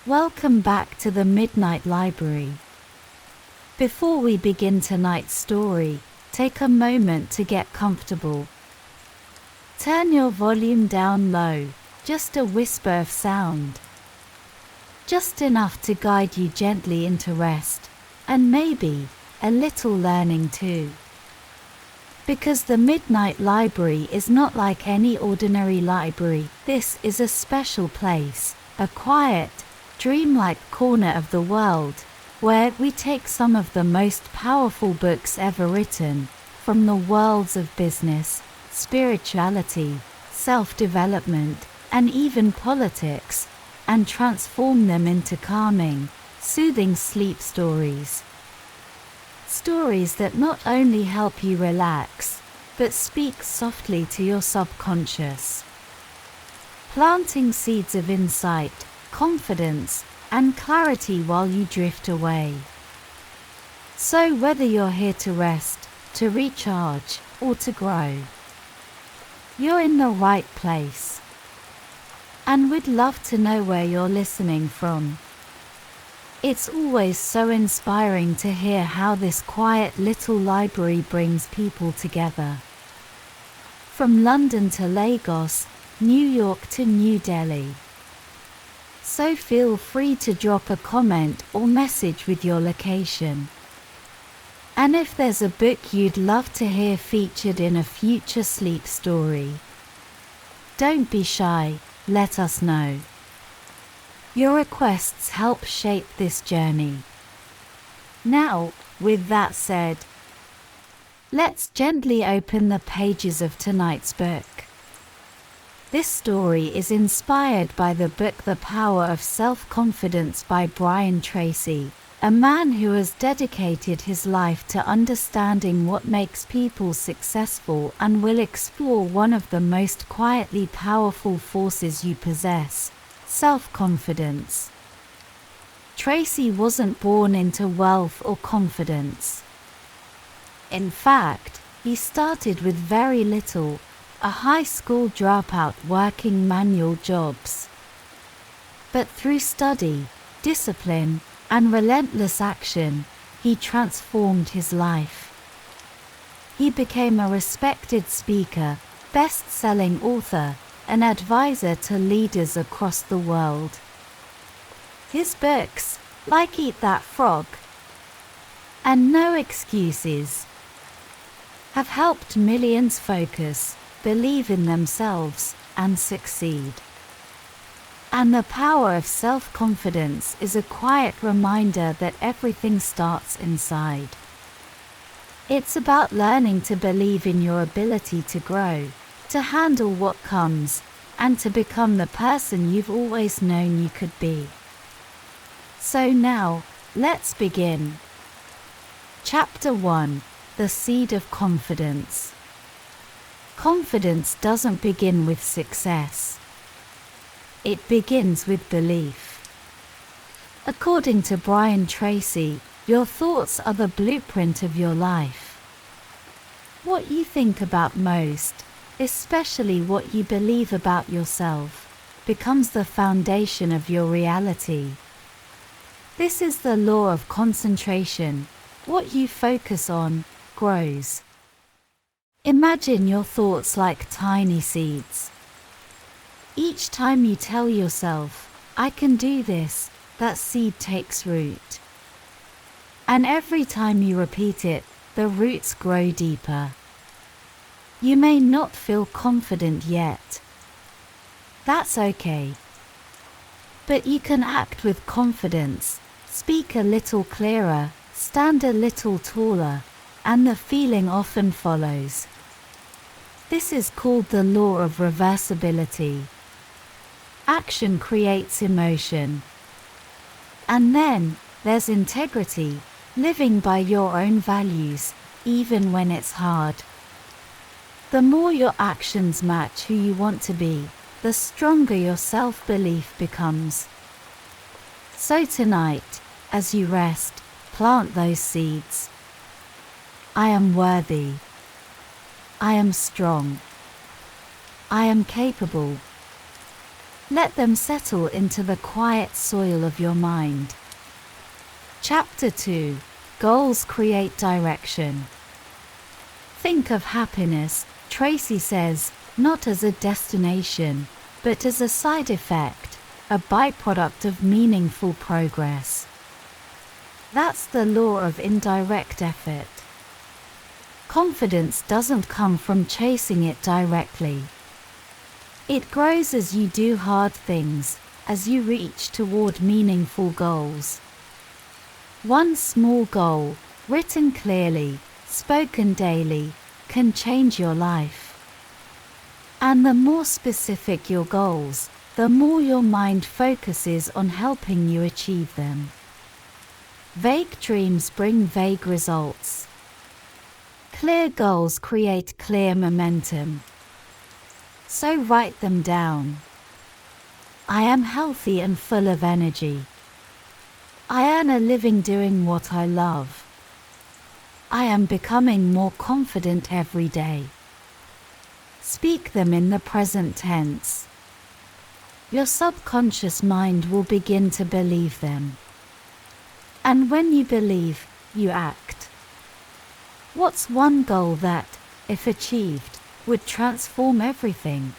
Welcome back to the Midnight Library. Before we begin tonight's story, take a moment to get comfortable. Turn your volume down low, just a whisper of sound. Just enough to guide you gently into rest, and maybe a little learning too. Because the Midnight Library is not like any ordinary library, this is a special place, a quiet, dreamlike corner of the world, where we take some of the most powerful books ever written, from the worlds of business, spirituality, self-development, and even politics, and transform them into calming, soothing sleep stories. Stories that not only help you relax, but speak softly to your subconscious, planting seeds of insight, confidence, and clarity while you drift away. So whether you're here to rest, to recharge, or to grow, you're in the right place. And we'd love to know where you're listening from. It's always so inspiring to hear how this quiet little library brings people together. From London to Lagos, New York to New Delhi. So feel free to drop a comment or message with your location. And if there's a book you'd love to hear featured in a future sleep story, don't be shy, let us know. Your requests help shape this journey. Now, with that said, let's gently open the pages of tonight's book. This story is inspired by the book The Power of Self-Confidence by Brian Tracy, a man who has dedicated his life to understanding what makes people successful and will explore one of the most quietly powerful forces you possess, self-confidence. Tracy wasn't born into wealth or confidence. In fact, he started with very little, a high school dropout working manual jobs. But through study, discipline, and relentless action, he transformed his life. He became a respected speaker, best-selling author, an advisor to leaders across the world. His books, like Eat That Frog and No Excuses, have helped millions focus, believe in themselves, and succeed. And the power of self-confidence is a quiet reminder that everything starts inside. It's about learning to believe in your ability to grow, to handle what comes, and to become the person you've always known you could be. So now, let's begin. Chapter 1: The Seed of Confidence. Confidence doesn't begin with success. It begins with belief. According to Brian Tracy, your thoughts are the blueprint of your life. What you think about most, especially what you believe about yourself, becomes the foundation of your reality. This is the law of concentration. What you focus on grows. Imagine your thoughts like tiny seeds. Each time you tell yourself, "I can do this," that seed takes root. And every time you repeat it, the roots grow deeper. You may not feel confident yet. That's okay. But you can act with confidence, speak a little clearer, stand a little taller, and the feeling often follows. This is called the law of reversibility. Action creates emotion. And then, there's integrity, living by your own values, even when it's hard. The more your actions match who you want to be, the stronger your self-belief becomes. So tonight, as you rest, plant those seeds. I am worthy. I am strong. I am capable. Let them settle into the quiet soil of your mind. Chapter 2. Goals create direction. Think of happiness, Tracy says, not as a destination, but as a side effect, a byproduct of meaningful progress. That's the law of indirect effort. Confidence doesn't come from chasing it directly. It grows as you do hard things, as you reach toward meaningful goals. One small goal, written clearly, spoken daily, can change your life. And the more specific your goals, the more your mind focuses on helping you achieve them. Vague dreams bring vague results. Clear goals create clear momentum. So write them down. I am healthy and full of energy. I earn a living doing what I love. I am becoming more confident every day. Speak them in the present tense. Your subconscious mind will begin to believe them. And when you believe, you act. What's one goal that, if achieved, would transform everything?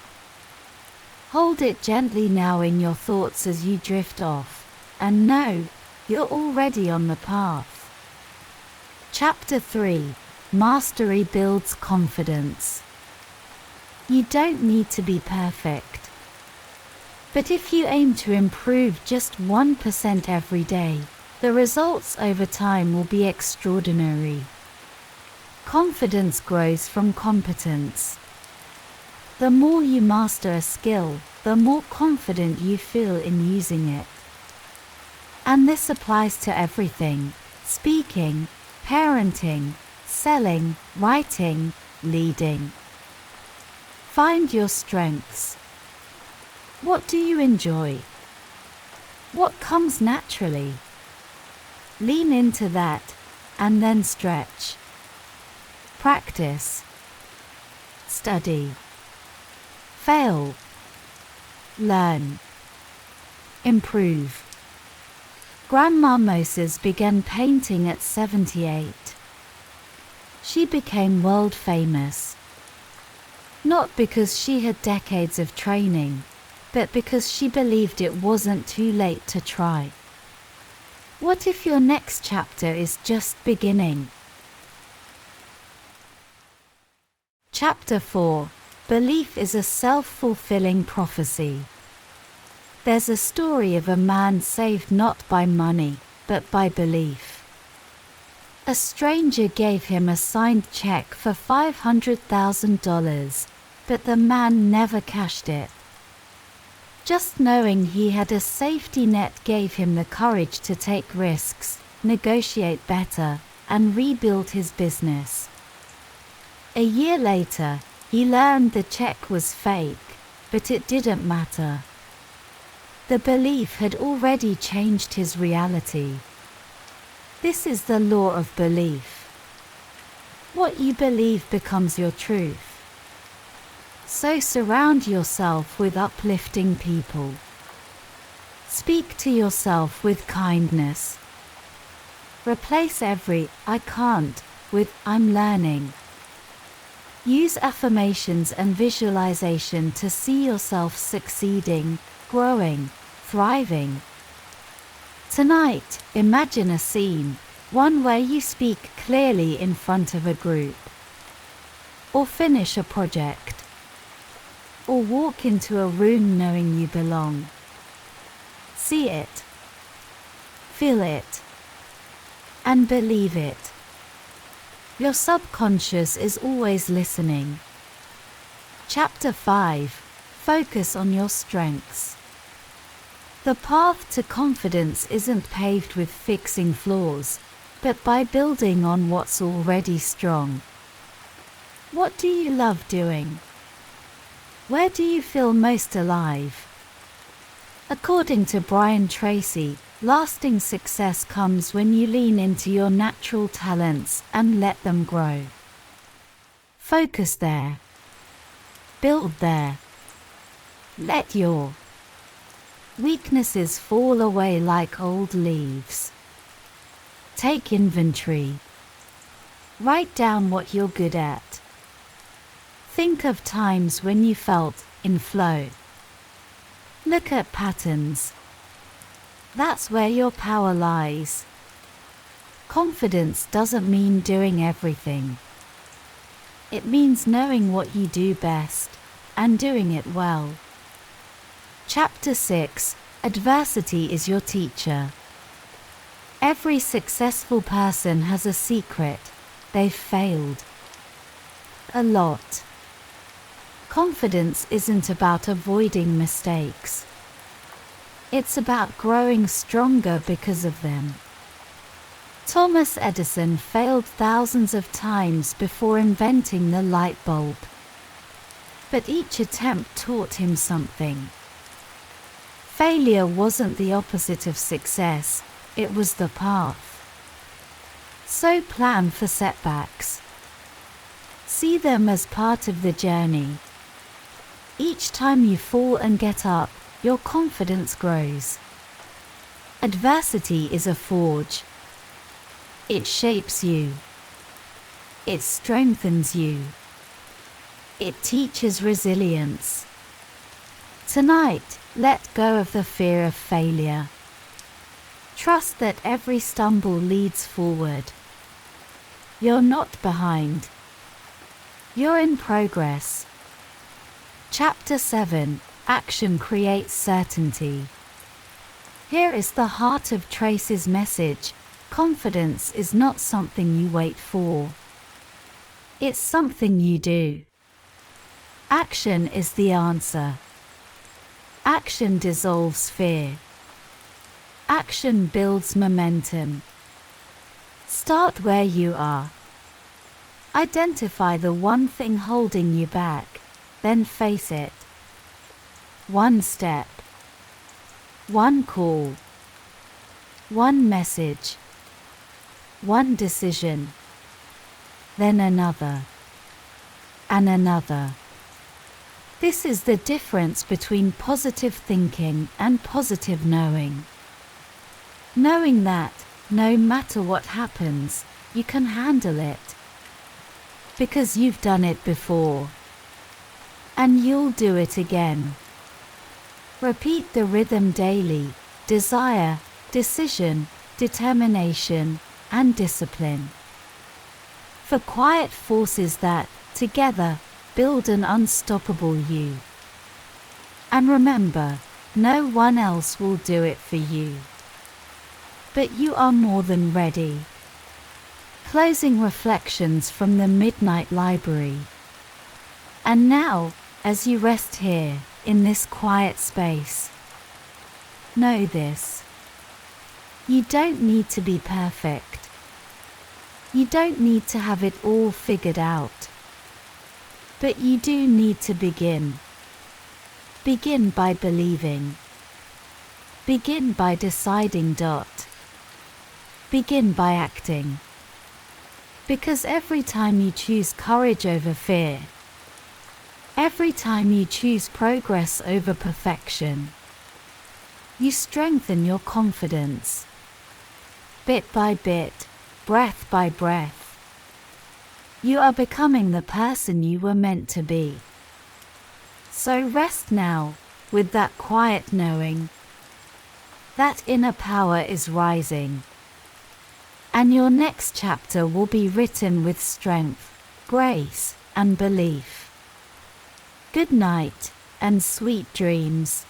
Hold it gently now in your thoughts as you drift off, and know, you're already on the path. Chapter 3. Mastery builds confidence. You don't need to be perfect. But if you aim to improve just 1% every day, the results over time will be extraordinary. Confidence grows from competence. The more you master a skill, the more confident you feel in using it. And this applies to everything: speaking, parenting, selling, writing, leading. Find your strengths. What do you enjoy? What comes naturally? Lean into that, and then stretch. Practice. Study. Fail. Learn. Improve. Grandma Moses began painting at 78. She became world famous. Not because she had decades of training, but because she believed it wasn't too late to try. What if your next chapter is just beginning? Chapter 4. Belief is a self-fulfilling prophecy. There's a story of a man saved not by money, but by belief. A stranger gave him a signed check for $500,000, but the man never cashed it. Just knowing he had a safety net gave him the courage to take risks, negotiate better, and rebuild his business. A year later, he learned the check was fake, but it didn't matter. The belief had already changed his reality. This is the law of belief. What you believe becomes your truth. So surround yourself with uplifting people. Speak to yourself with kindness. Replace every "I can't" with "I'm learning." Use affirmations and visualization to see yourself succeeding, growing, thriving. Tonight, imagine a scene, one where you speak clearly in front of a group. Or finish a project. Or walk into a room knowing you belong. See it. Feel it. And believe it. Your subconscious is always listening. Chapter 5. Focus on your strengths. The path to confidence isn't paved with fixing flaws, but by building on what's already strong. What do you love doing? Where do you feel most alive? According to Brian Tracy, lasting success comes when you lean into your natural talents and let them grow. Focus there. Build there. Let your Weaknesses fall away like old leaves. Take inventory. Write down what you're good at. Think of times when you felt in flow. Look at patterns. That's where your power lies. Confidence doesn't mean doing everything. It means knowing what you do best and doing it well. Chapter 6: Adversity is your teacher. Every successful person has a secret. They've failed. A lot. Confidence isn't about avoiding mistakes. It's about growing stronger because of them. Thomas Edison failed thousands of times before inventing the light bulb. But each attempt taught him something. Failure wasn't the opposite of success, it was the path. So plan for setbacks. See them as part of the journey. Each time you fall and get up, your confidence grows. Adversity is a forge. It shapes you. It strengthens you. It teaches resilience. Tonight, let go of the fear of failure. Trust that every stumble leads forward. You're not behind. You're in progress. Chapter 7: Action creates certainty. Here is the heart of Tracy's message. Confidence is not something you wait for. It's something you do. Action is the answer. Action dissolves fear. Action builds momentum. Start where you are. Identify the one thing holding you back, then face it. One step. One call. One message. One decision. Then another. And another. This is the difference between positive thinking and positive knowing. Knowing that, no matter what happens, you can handle it. Because you've done it before. And you'll do it again. Repeat the rhythm daily: desire, decision, determination, and discipline. For quiet forces that, together, build an unstoppable you. And remember, no one else will do it for you. But you are more than ready. Closing reflections from the Midnight Library. And now, as you rest here, in this quiet space, know this. You don't need to be perfect. You don't need to have it all figured out. But you do need to begin. Begin by believing. Begin by deciding. Begin by acting. Because every time you choose courage over fear, every time you choose progress over perfection, you strengthen your confidence. Bit by bit, breath by breath, you are becoming the person you were meant to be. So rest now, with that quiet knowing. That inner power is rising. And your next chapter will be written with strength, grace, and belief. Good night, and sweet dreams.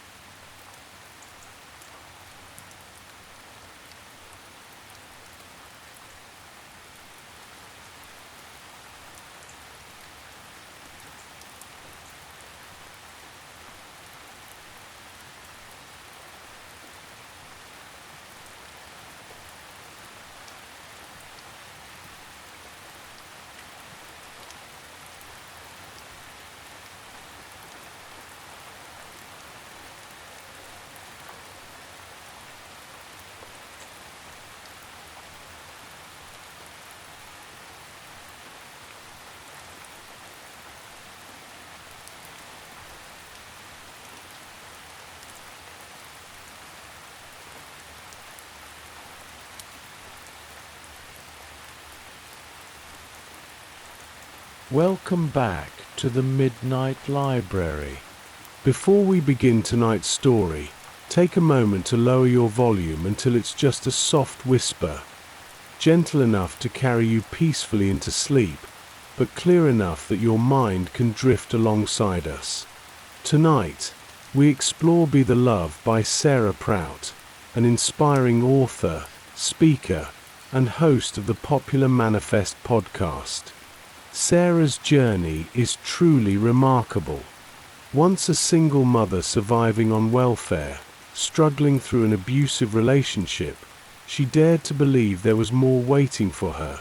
Welcome back to the Midnight Library. Before we begin tonight's story, take a moment to lower your volume until it's just a soft whisper, gentle enough to carry you peacefully into sleep, but clear enough that your mind can drift alongside us. Tonight, we explore Be the Love by Sarah Prout, an inspiring author, speaker, and host of the popular Manifest podcast. Sarah's journey is truly remarkable. Once a single mother surviving on welfare, struggling through an abusive relationship, she dared to believe there was more waiting for her,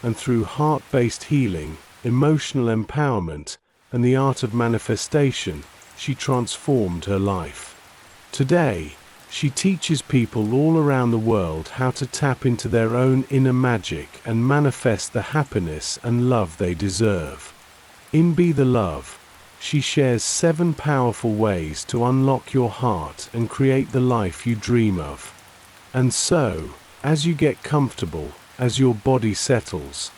and through heart-based healing, emotional empowerment, and the art of manifestation, she transformed her life. Today, she teaches people all around the world how to tap into their own inner magic and manifest the happiness and love they deserve. In Be the Love, she shares 7 powerful ways to unlock your heart and create the life you dream of. And so, as you get comfortable, as your body settles,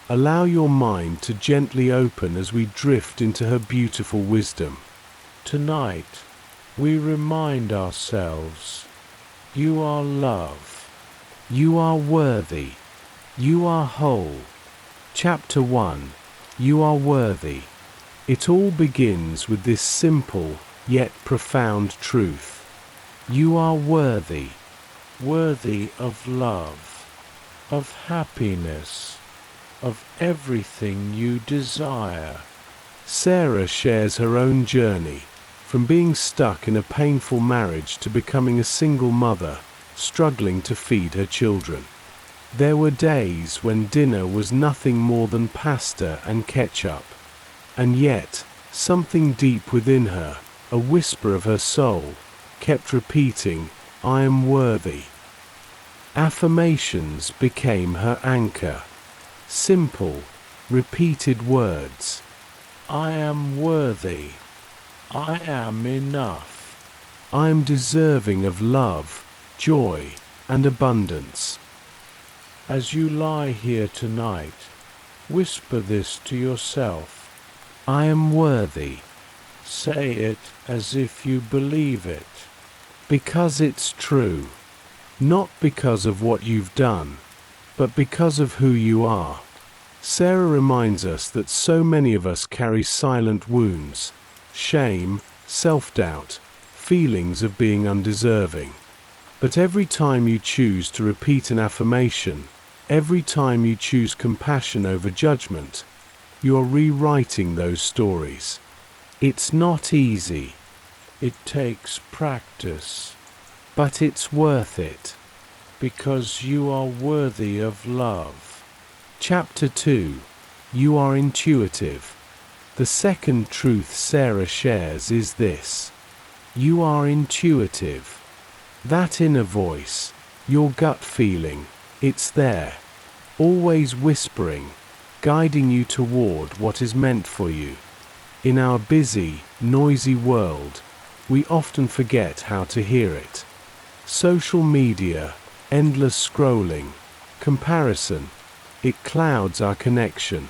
allow your mind to gently open as we drift into her beautiful wisdom. Tonight, we remind ourselves, you are love, you are worthy, you are whole. Chapter 1, You Are Worthy. It all begins with this simple, yet profound truth. You are worthy, worthy of love, of happiness, of everything you desire. Sarah shares her own journey, from being stuck in a painful marriage to becoming a single mother, struggling to feed her children. There were days when dinner was nothing more than pasta and ketchup. And yet, something deep within her, a whisper of her soul, kept repeating, I am worthy. Affirmations became her anchor. Simple, repeated words. I am worthy. I am enough. I am deserving of love, joy, and abundance. As you lie here tonight, whisper this to yourself. I am worthy. Say it as if you believe it. Because it's true. Not because of what you've done, but because of who you are. Sarah reminds us that so many of us carry silent wounds, shame, self-doubt, feelings of being undeserving. But every time you choose to repeat an affirmation, every time you choose compassion over judgment, you are rewriting those stories. It's not easy. It takes practice. But it's worth it. Because you are worthy of love. Chapter 2. You are intuitive. The second truth Sarah shares is this. You are intuitive. That inner voice, your gut feeling, it's there. Always whispering, guiding you toward what is meant for you. In our busy, noisy world, we often forget how to hear it. Social media, endless scrolling, comparison, it clouds our connection.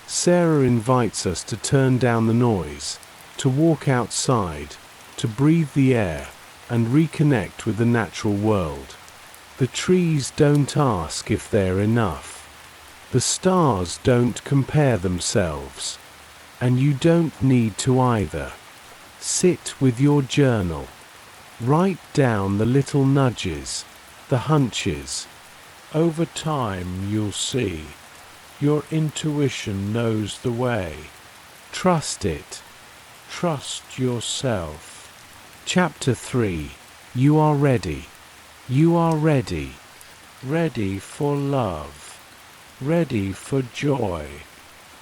Sarah invites us to turn down the noise, to walk outside, to breathe the air, and reconnect with the natural world. The trees don't ask if they're enough. The stars don't compare themselves. And you don't need to either. Sit with your journal. Write down the little nudges, the hunches. Over time you'll see. Your intuition knows the way. Trust it. Trust yourself. Chapter 3. You are ready. You are ready. Ready for love. Ready for joy.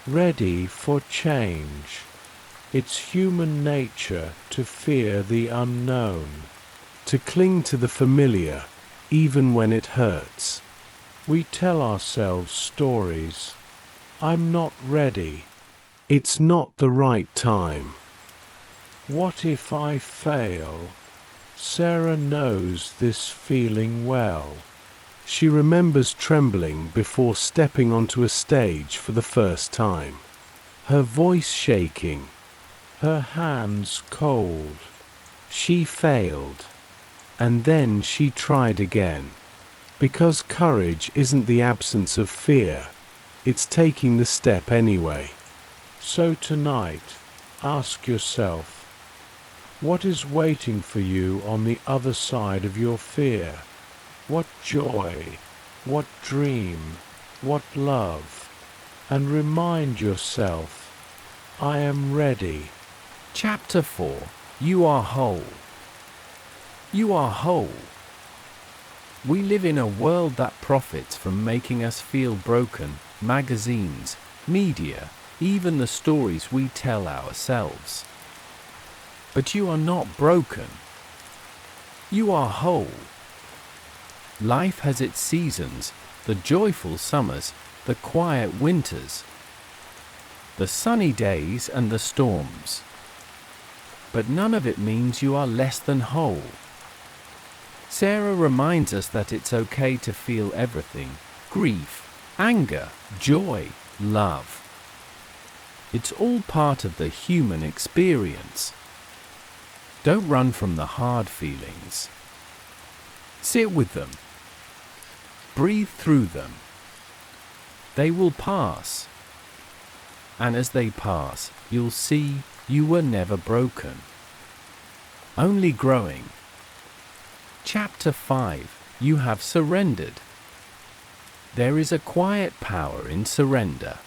Ready for change. It's human nature to fear the unknown, to cling to the familiar, even when it hurts. We tell ourselves stories. I'm not ready. It's not the right time. What if I fail? Sarah knows this feeling well. She remembers trembling before stepping onto a stage for the first time. her voice shaking, her hands cold. She failed, and then she tried again. Because courage isn't the absence of fear, it's taking the step anyway. So tonight, ask yourself, what is waiting for you on the other side of your fear? What joy, what dream, what love? And remind yourself, I am ready. Chapter 4. You are whole. You are whole. We live in a world that profits from making us feel broken. Magazines, media, even the stories we tell ourselves. But you are not broken. You are whole. Life has its seasons, the joyful summers, the quiet winters, the sunny days and the storms. But none of it means you are less than whole. Sarah reminds us that it's okay to feel everything: grief, anger, joy, love. It's all part of the human experience. Don't run from the hard feelings. Sit with them. Breathe through them. They will pass. And as they pass, you'll see you were never broken. Only growing. Chapter 5. You have surrendered. There is a quiet power in surrender.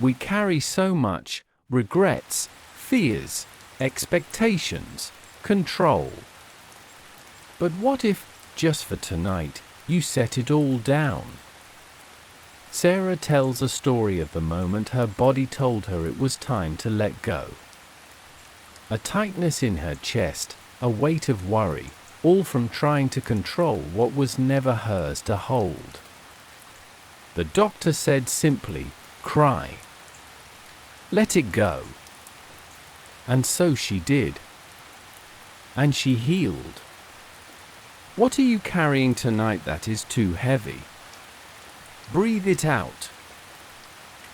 We carry so much: regrets, fears, expectations, control. But what if, just for tonight, you set it all down? Sarah tells a story of the moment her body told her it was time to let go. A tightness in her chest, a weight of worry, all from trying to control what was never hers to hold. The doctor said simply, "Cry. Let it go." And so she did. And she healed. What are you carrying tonight that is too heavy? Breathe it out.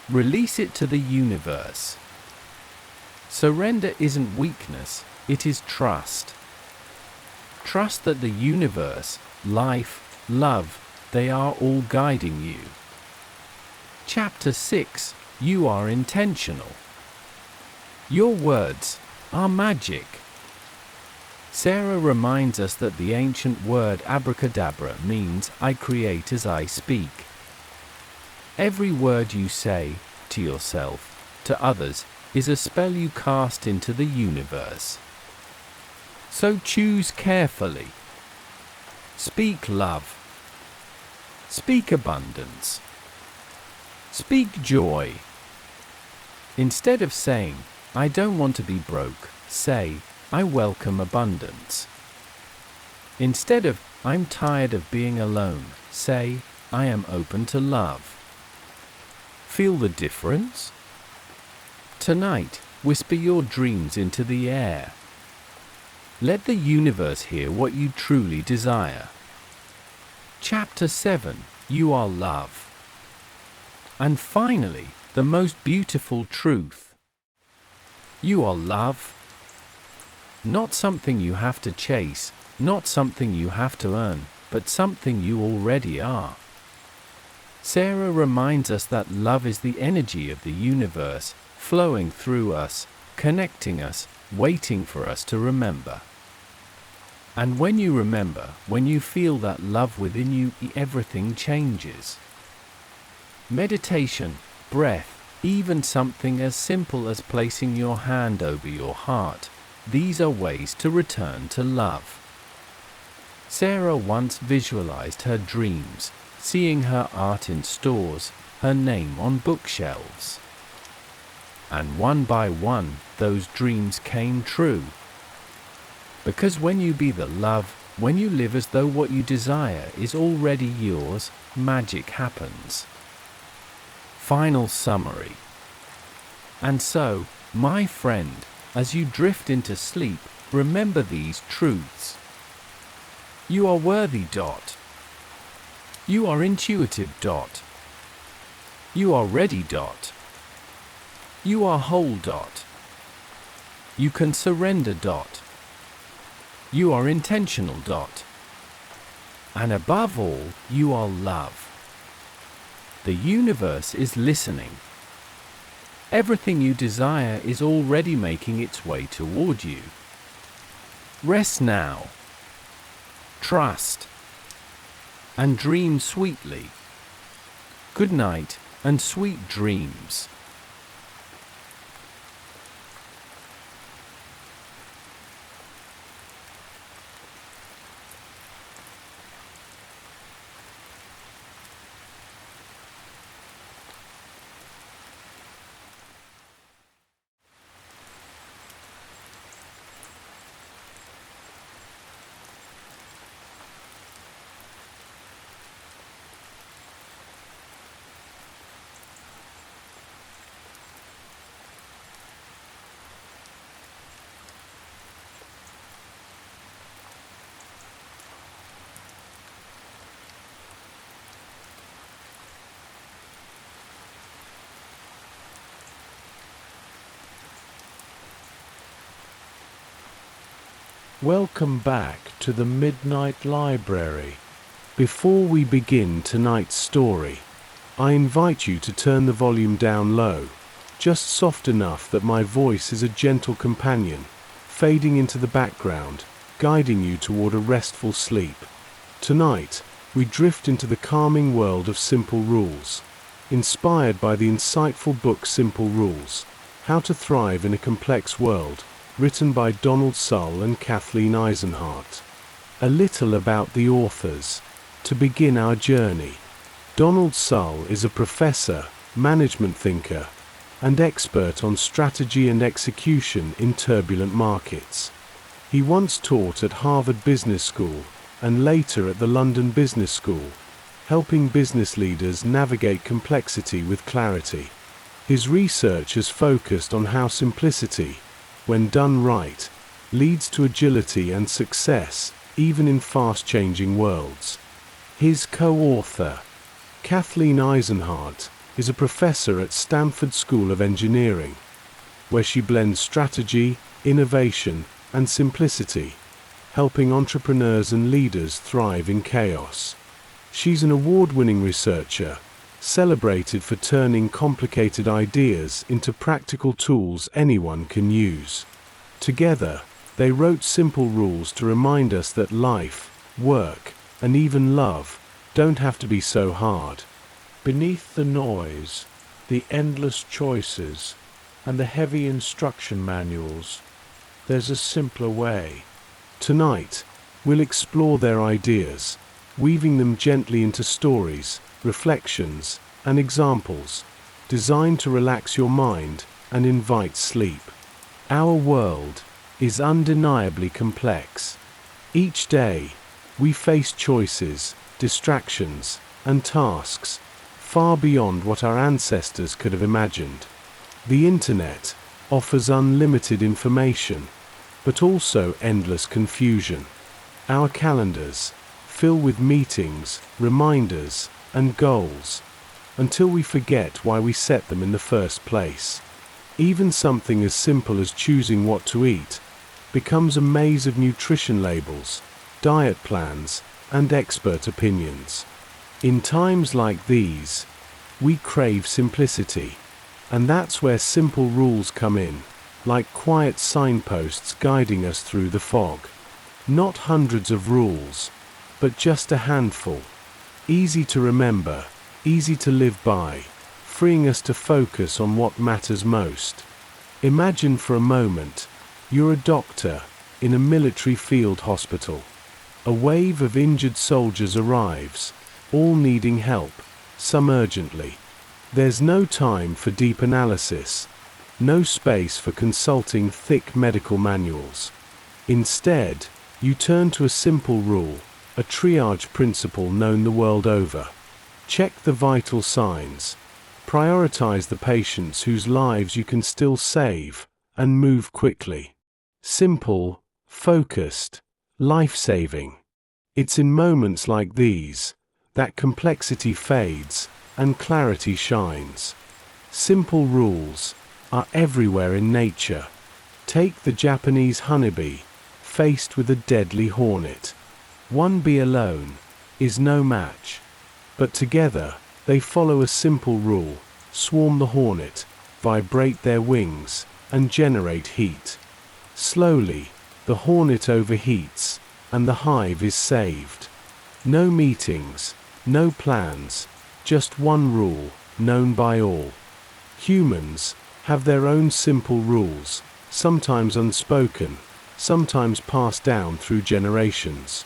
Release it to the universe. Surrender isn't weakness, it is trust. Trust that the universe, life, love, they are all guiding you. Chapter 6. You are intentional. Your words are magic. Sarah reminds us that the ancient word abracadabra means I create as I speak. Every word you say, to yourself, to others, is a spell you cast into the universe. So choose carefully. Speak love. Speak abundance. Speak joy. Instead of saying, I don't want to be broke, say, I welcome abundance. Instead of, I'm tired of being alone, say, I am open to love. Feel the difference? Tonight, whisper your dreams into the air. Let the universe hear what you truly desire. Chapter 7. You are love. And finally, the most beautiful truth. You are love. Not something you have to chase, not something you have to earn, but something you already are. Sarah reminds us that love is the energy of the universe, flowing through us, connecting us, waiting for us to remember. And when you remember, when you feel that love within you, everything changes. Meditation, breath, even something as simple as placing your hand over your heart, these are ways to return to love. Sarah once visualized her dreams, seeing her art in stores, her name on bookshelves. And one by one, those dreams came true. Because when you be the love, when you live as though what you desire is already yours, magic happens. Final summary. And so, my friend, as you drift into sleep, remember these truths. You are worthy. You are intuitive. You are ready. You are whole. You can surrender. You are intentional. And above all, you are love. The universe is listening. Everything you desire is already making its way toward you. Rest now. Trust. And dream sweetly. Good night, and sweet dreams. Welcome back to the Midnight Library. Before we begin tonight's story, I invite you to turn the volume down low, just soft enough that my voice is a gentle companion, fading into the background, guiding you toward a restful sleep. Tonight, we drift into the calming world of simple rules, inspired by the insightful book Simple Rules: How to Thrive in a Complex World, written by Donald Sull and Kathleen Eisenhardt. A little about the authors. To begin our journey, Donald Sull is a professor, management thinker, and expert on strategy and execution in turbulent markets. He once taught at Harvard Business School and later at the London Business School, helping business leaders navigate complexity with clarity. His research has focused on how simplicity, when done right, leads to agility and success, even in fast-changing worlds. His co-author, Kathleen Eisenhardt, is a professor at Stanford School of Engineering, where she blends strategy, innovation, and simplicity, helping entrepreneurs and leaders thrive in chaos. She's an award-winning researcher, celebrated for turning complicated ideas into practical tools anyone can use. Together, they wrote Simple Rules to remind us that life, work, and even love don't have to be so hard. Beneath the noise, the endless choices, and the heavy instruction manuals, there's a simpler way. Tonight, we'll explore their ideas, weaving them gently into stories, reflections, and examples, designed to relax your mind and invite sleep. Our world is undeniably complex. Each day, we face choices, distractions, and tasks far beyond what our ancestors could have imagined. The internet offers unlimited information, but also endless confusion. Our calendars fill with meetings, reminders, and goals, until we forget why we set them in the first place. Even something as simple as choosing what to eat becomes a maze of nutrition labels, diet plans, and expert opinions. In times like these, we crave simplicity, and that's where Simple Rules come in, like quiet signposts guiding us through the fog. Not hundreds of rules, but just a handful. Easy to remember, easy to live by, freeing us to focus on what matters most. Imagine for a moment, you're a doctor in a military field hospital. A wave of injured soldiers arrives, all needing help, some urgently. There's no time for deep analysis, no space for consulting thick medical manuals. Instead, you turn to a simple rule, a triage principle known the world over. Check the vital signs, prioritize the patients whose lives you can still save, and move quickly. Simple, focused, life-saving. It's in moments like these that complexity fades and clarity shines. Simple rules are everywhere in nature. Take the Japanese honeybee, faced with a deadly hornet. One bee alone is no match. But together, they follow a simple rule: swarm the hornet, vibrate their wings, and generate heat. Slowly, the hornet overheats, and the hive is saved. No meetings, no plans, just one rule, known by all. Humans have their own simple rules, sometimes unspoken, sometimes passed down through generations.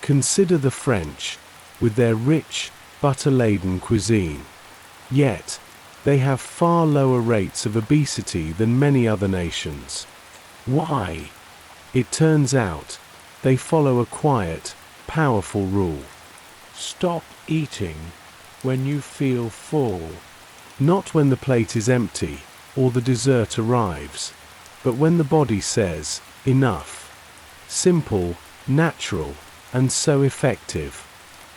Consider the French, with their rich, butter-laden cuisine. Yet, they have far lower rates of obesity than many other nations. Why? It turns out, they follow a quiet, powerful rule. Stop eating when you feel full. Not when the plate is empty, or the dessert arrives, but when the body says, enough. Simple, natural, and so effective.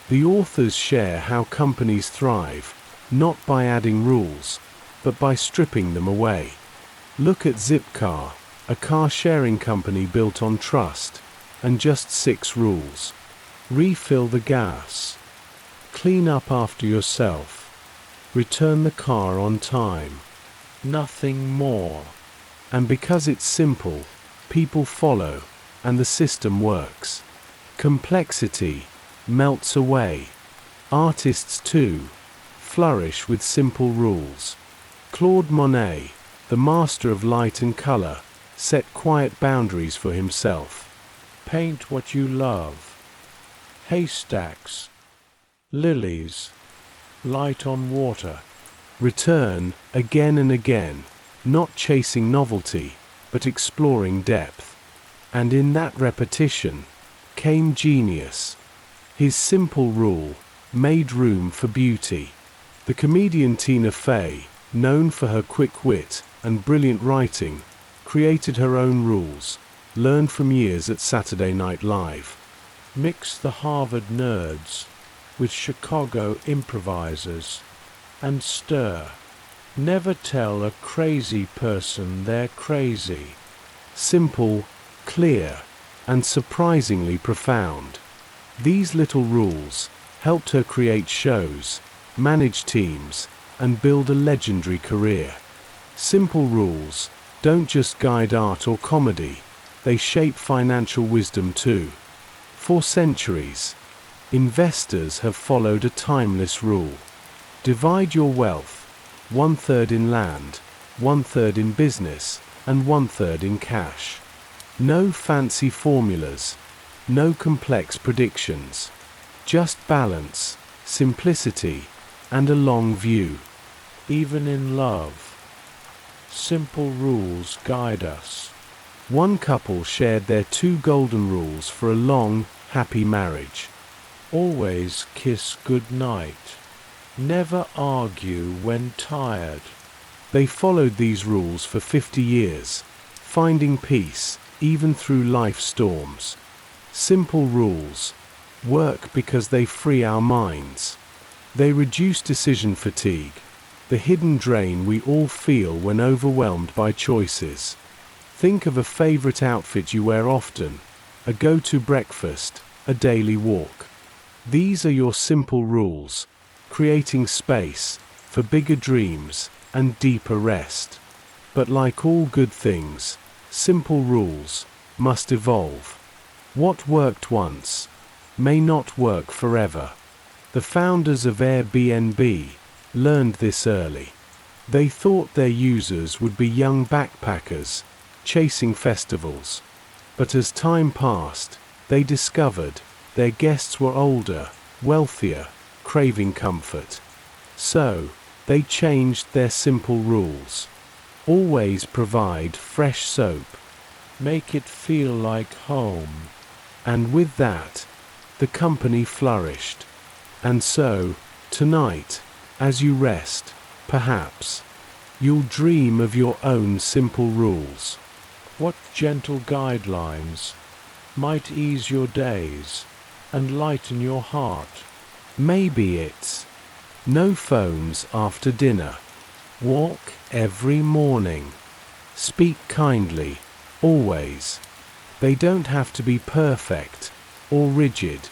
The authors share how companies thrive, not by adding rules, but by stripping them away. Look at Zipcar, a car-sharing company built on trust, and just 6 rules. Refill the gas. Clean up after yourself. Return the car on time. Nothing more. And because it's simple, people follow, and the system works. Complexity melts away. Artists, too, flourish with simple rules. Claude Monet, the master of light and color, set quiet boundaries for himself. Paint what you love. Haystacks. Lilies. Light on water. Return, again and again, not chasing novelty, but exploring depth. And in that repetition came genius. His simple rule made room for beauty. The comedian Tina Fey, known for her quick wit and brilliant writing, created her own rules, learned from years at Saturday Night Live. Mix the Harvard nerds with Chicago improvisers and stir. Never tell a crazy person they're crazy. Simple, clear, and surprisingly profound. These little rules helped her create shows, manage teams, and build a legendary career. Simple rules don't just guide art or comedy, they shape financial wisdom too. For centuries, investors have followed a timeless rule. Divide your wealth, 1/3 in land, 1/3 in business, and 1/3 in cash. No fancy formulas, no complex predictions. Just balance, simplicity, and a long view. Even in love, simple rules guide us. One couple shared their 2 golden rules for a long, happy marriage. Always kiss goodnight. Never argue when tired. They followed these rules for 50 years, finding peace even through life storms. Simple rules work because they free our minds. They reduce decision fatigue, the hidden drain we all feel when overwhelmed by choices. Think of a favorite outfit you wear often, a go-to breakfast, a daily walk. These are your simple rules, creating space for bigger dreams and deeper rest. But like all good things, simple rules must evolve. What worked once may not work forever. The founders of Airbnb learned this early. They thought their users would be young backpackers, chasing festivals. But as time passed, they discovered their guests were older, wealthier, craving comfort. So, they changed their simple rules. Always provide fresh soap. Make it feel like home. And with that, the company flourished. And so, tonight, as you rest, perhaps, you'll dream of your own simple rules. What gentle guidelines might ease your days and lighten your heart? Maybe it's no phones after dinner, Walk every morning. Speak kindly, always. They don't have to be perfect or rigid,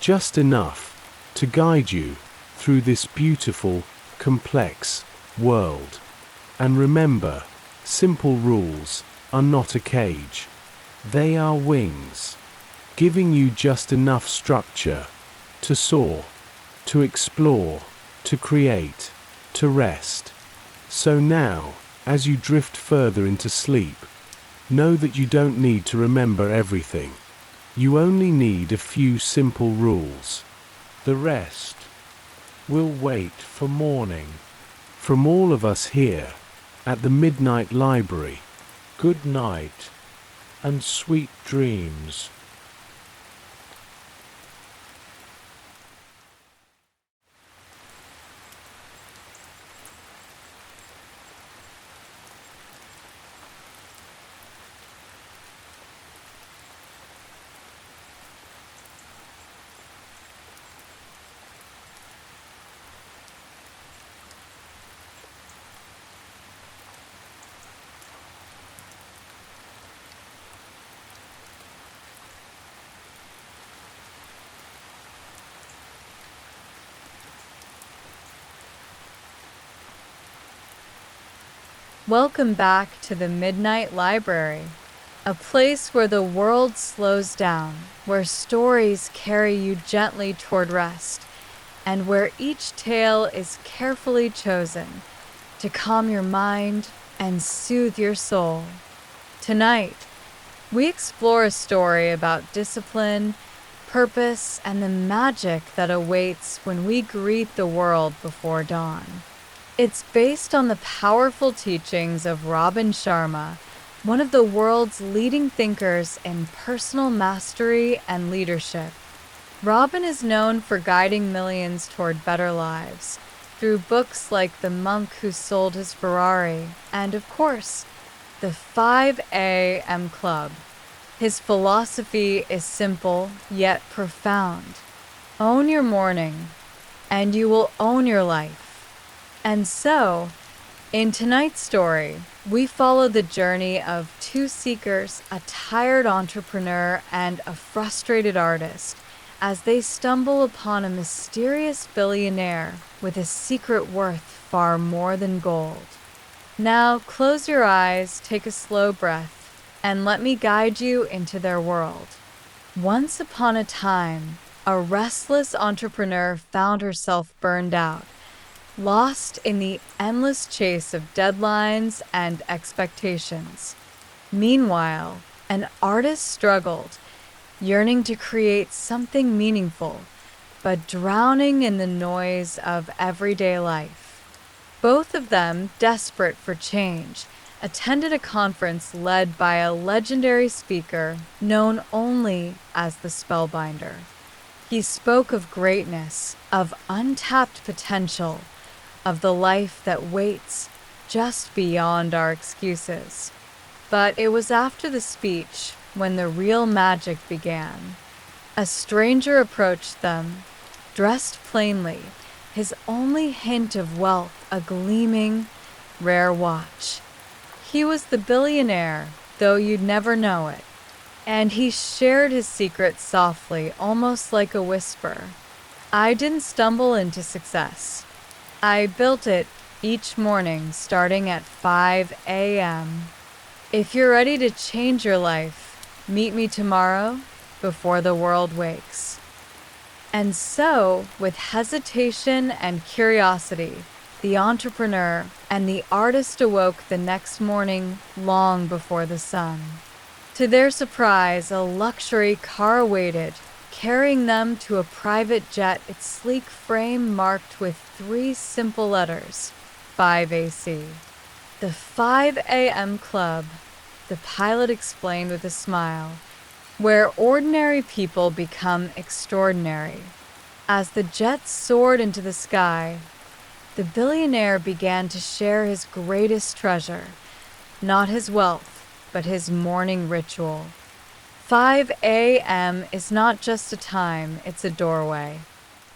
just enough to guide you through this beautiful, complex world. And remember, simple rules are not a cage. They are wings, giving you just enough structure to soar, to explore, to create, to rest. So now, as you drift further into sleep, know that you don't need to remember everything. You only need a few simple rules. The rest will wait for morning. From all of us here at the Midnight Library, good night and sweet dreams. Welcome back to the Midnight Library, a place where the world slows down, where stories carry you gently toward rest, and where each tale is carefully chosen to calm your mind and soothe your soul. Tonight, we explore a story about discipline, purpose, and the magic that awaits when we greet the world before dawn. It's based on the powerful teachings of Robin Sharma, one of the world's leading thinkers in personal mastery and leadership. Robin is known for guiding millions toward better lives through books like The Monk Who Sold His Ferrari and, of course, the 5 a.m. Club. His philosophy is simple yet profound. Own your morning, and you will own your life. And so, in tonight's story, we follow the journey of two seekers, a tired entrepreneur and a frustrated artist, as they stumble upon a mysterious billionaire with a secret worth far more than gold. Now, close your eyes, take a slow breath, and let me guide you into their world. Once upon a time, a restless entrepreneur found herself burned out, lost in the endless chase of deadlines and expectations. Meanwhile, an artist struggled, yearning to create something meaningful, but drowning in the noise of everyday life. Both of them, desperate for change, attended a conference led by a legendary speaker known only as the Spellbinder. He spoke of greatness, of untapped potential, of the life that waits just beyond our excuses. But it was after the speech when the real magic began. A stranger approached them, dressed plainly, his only hint of wealth a gleaming, rare watch. He was the billionaire, though you'd never know it, and he shared his secret softly, almost like a whisper. I didn't stumble into success. I built it each morning starting at 5 a.m. If you're ready to change your life, meet me tomorrow before the world wakes. And so, with hesitation and curiosity, the entrepreneur and the artist awoke the next morning long before the sun. To their surprise, a luxury car awaited, carrying them to a private jet, its sleek frame marked with 3 simple letters, 5AC. The 5 a.m. Club, the pilot explained with a smile, where ordinary people become extraordinary. As the jet soared into the sky, the billionaire began to share his greatest treasure, not his wealth, but his morning ritual. 5 a.m. is not just a time, it's a doorway.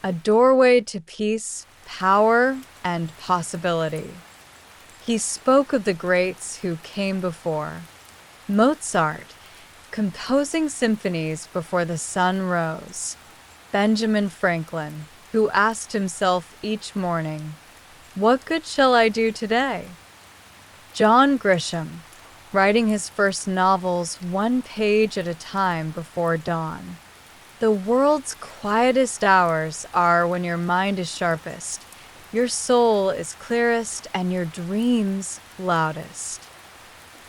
A doorway to peace, power, and possibility. He spoke of the greats who came before. Mozart, composing symphonies before the sun rose. Benjamin Franklin, who asked himself each morning, "What good shall I do today?" John Grisham, writing his first novels one page at a time before dawn. The world's quietest hours are when your mind is sharpest, your soul is clearest, and your dreams loudest.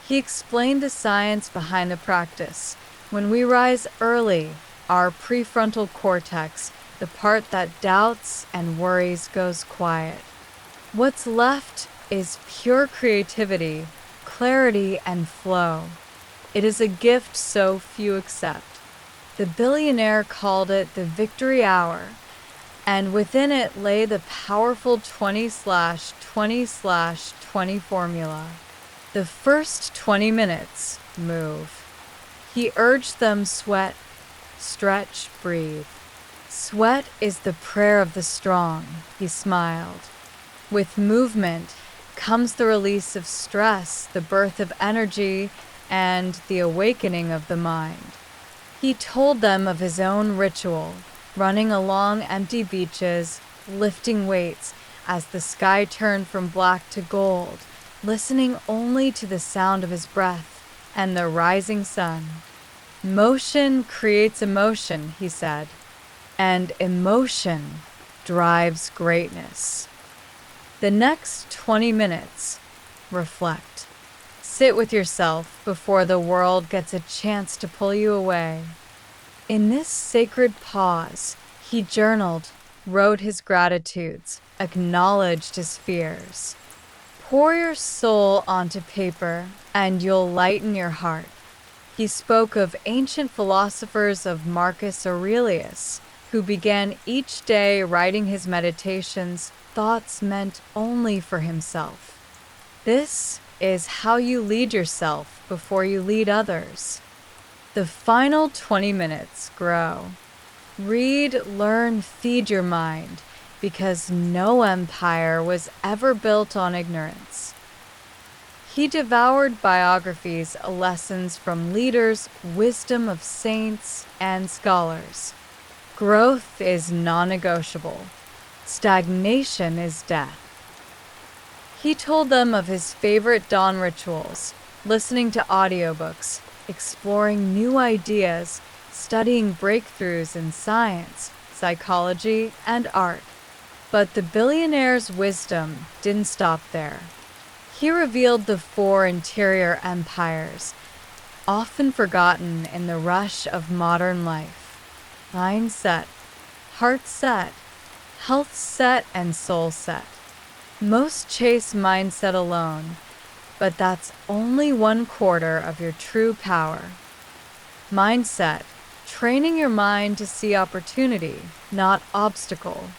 He explained the science behind the practice. When we rise early, our prefrontal cortex, the part that doubts and worries, goes quiet. What's left is pure creativity, clarity, and flow. It is a gift so few accept. The billionaire called it the victory hour, and within it lay the powerful 20/20/20 formula. The first 20 minutes, move. He urged them sweat, stretch, breathe. Sweat is the prayer of the strong, he smiled. With movement comes the release of stress, the birth of energy, and the awakening of the mind. He told them of his own ritual, running along empty beaches, lifting weights as the sky turned from black to gold, listening only to the sound of his breath and the rising sun. Motion creates emotion, he said, and emotion drives greatness. The next 20 minutes, reflect. Sit with yourself before the world gets a chance to pull you away. In this sacred pause, he journaled, wrote his gratitudes, acknowledged his fears. Pour your soul onto paper, and you'll lighten your heart. He spoke of ancient philosophers of Marcus Aurelius, who began each day writing his meditations, thoughts meant only for himself. This is how you lead yourself before you lead others. The final 20 minutes, grow. Read, learn, feed your mind, because no empire was ever built on ignorance. He devoured biographies, lessons from leaders, wisdom of saints and scholars. Growth is non-negotiable. Stagnation is death. He told them of his favorite dawn rituals, listening to audiobooks, exploring new ideas, studying breakthroughs in science, psychology, and art. But the billionaire's wisdom didn't stop there. He revealed the 4 interior empires, often forgotten in the rush of modern life. Mind set, heart set, health set, and soul set. Most chase mindset alone, but that's only 1/4 of your true power. Mindset, training your mind to see opportunity, not obstacle.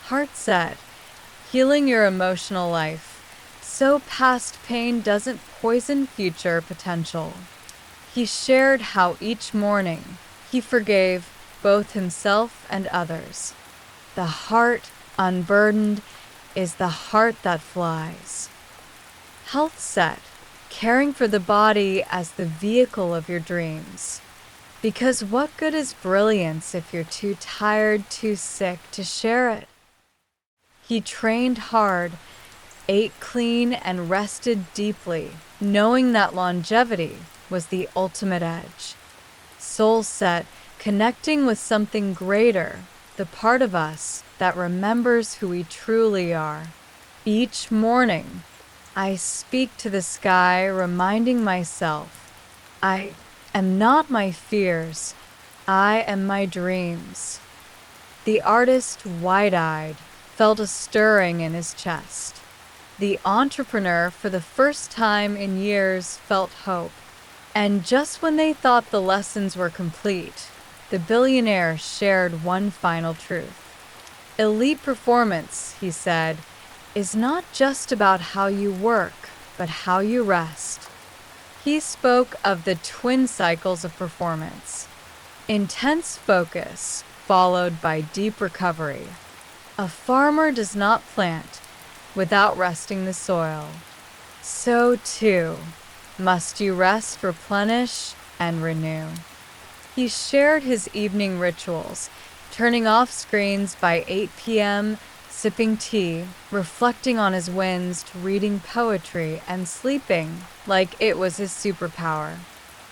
Heart set, healing your emotional life, so past pain doesn't poison future potential. He shared how each morning he forgave both himself and others. The heart unburdened is the heart that flies. Health set, caring for the body as the vehicle of your dreams. Because what good is brilliance if you're too tired, too sick to share it? He trained hard, ate clean, and rested deeply, knowing that longevity was the ultimate edge. Soul set, connecting with something greater, the part of us that remembers who we truly are. Each morning, I speak to the sky, reminding myself, I am not my fears, I am my dreams. The artist, wide-eyed, felt a stirring in his chest. The entrepreneur, for the first time in years, felt hope. And just when they thought the lessons were complete, the billionaire shared one final truth. Elite performance, he said, is not just about how you work, but how you rest. He spoke of the twin cycles of performance. Intense focus, followed by deep recovery. A farmer does not plant without resting the soil. so too must you rest, replenish, and renew. He shared his evening rituals, turning off screens by 8 p.m., sipping tea, reflecting on his wins, reading poetry, and sleeping like it was his superpower.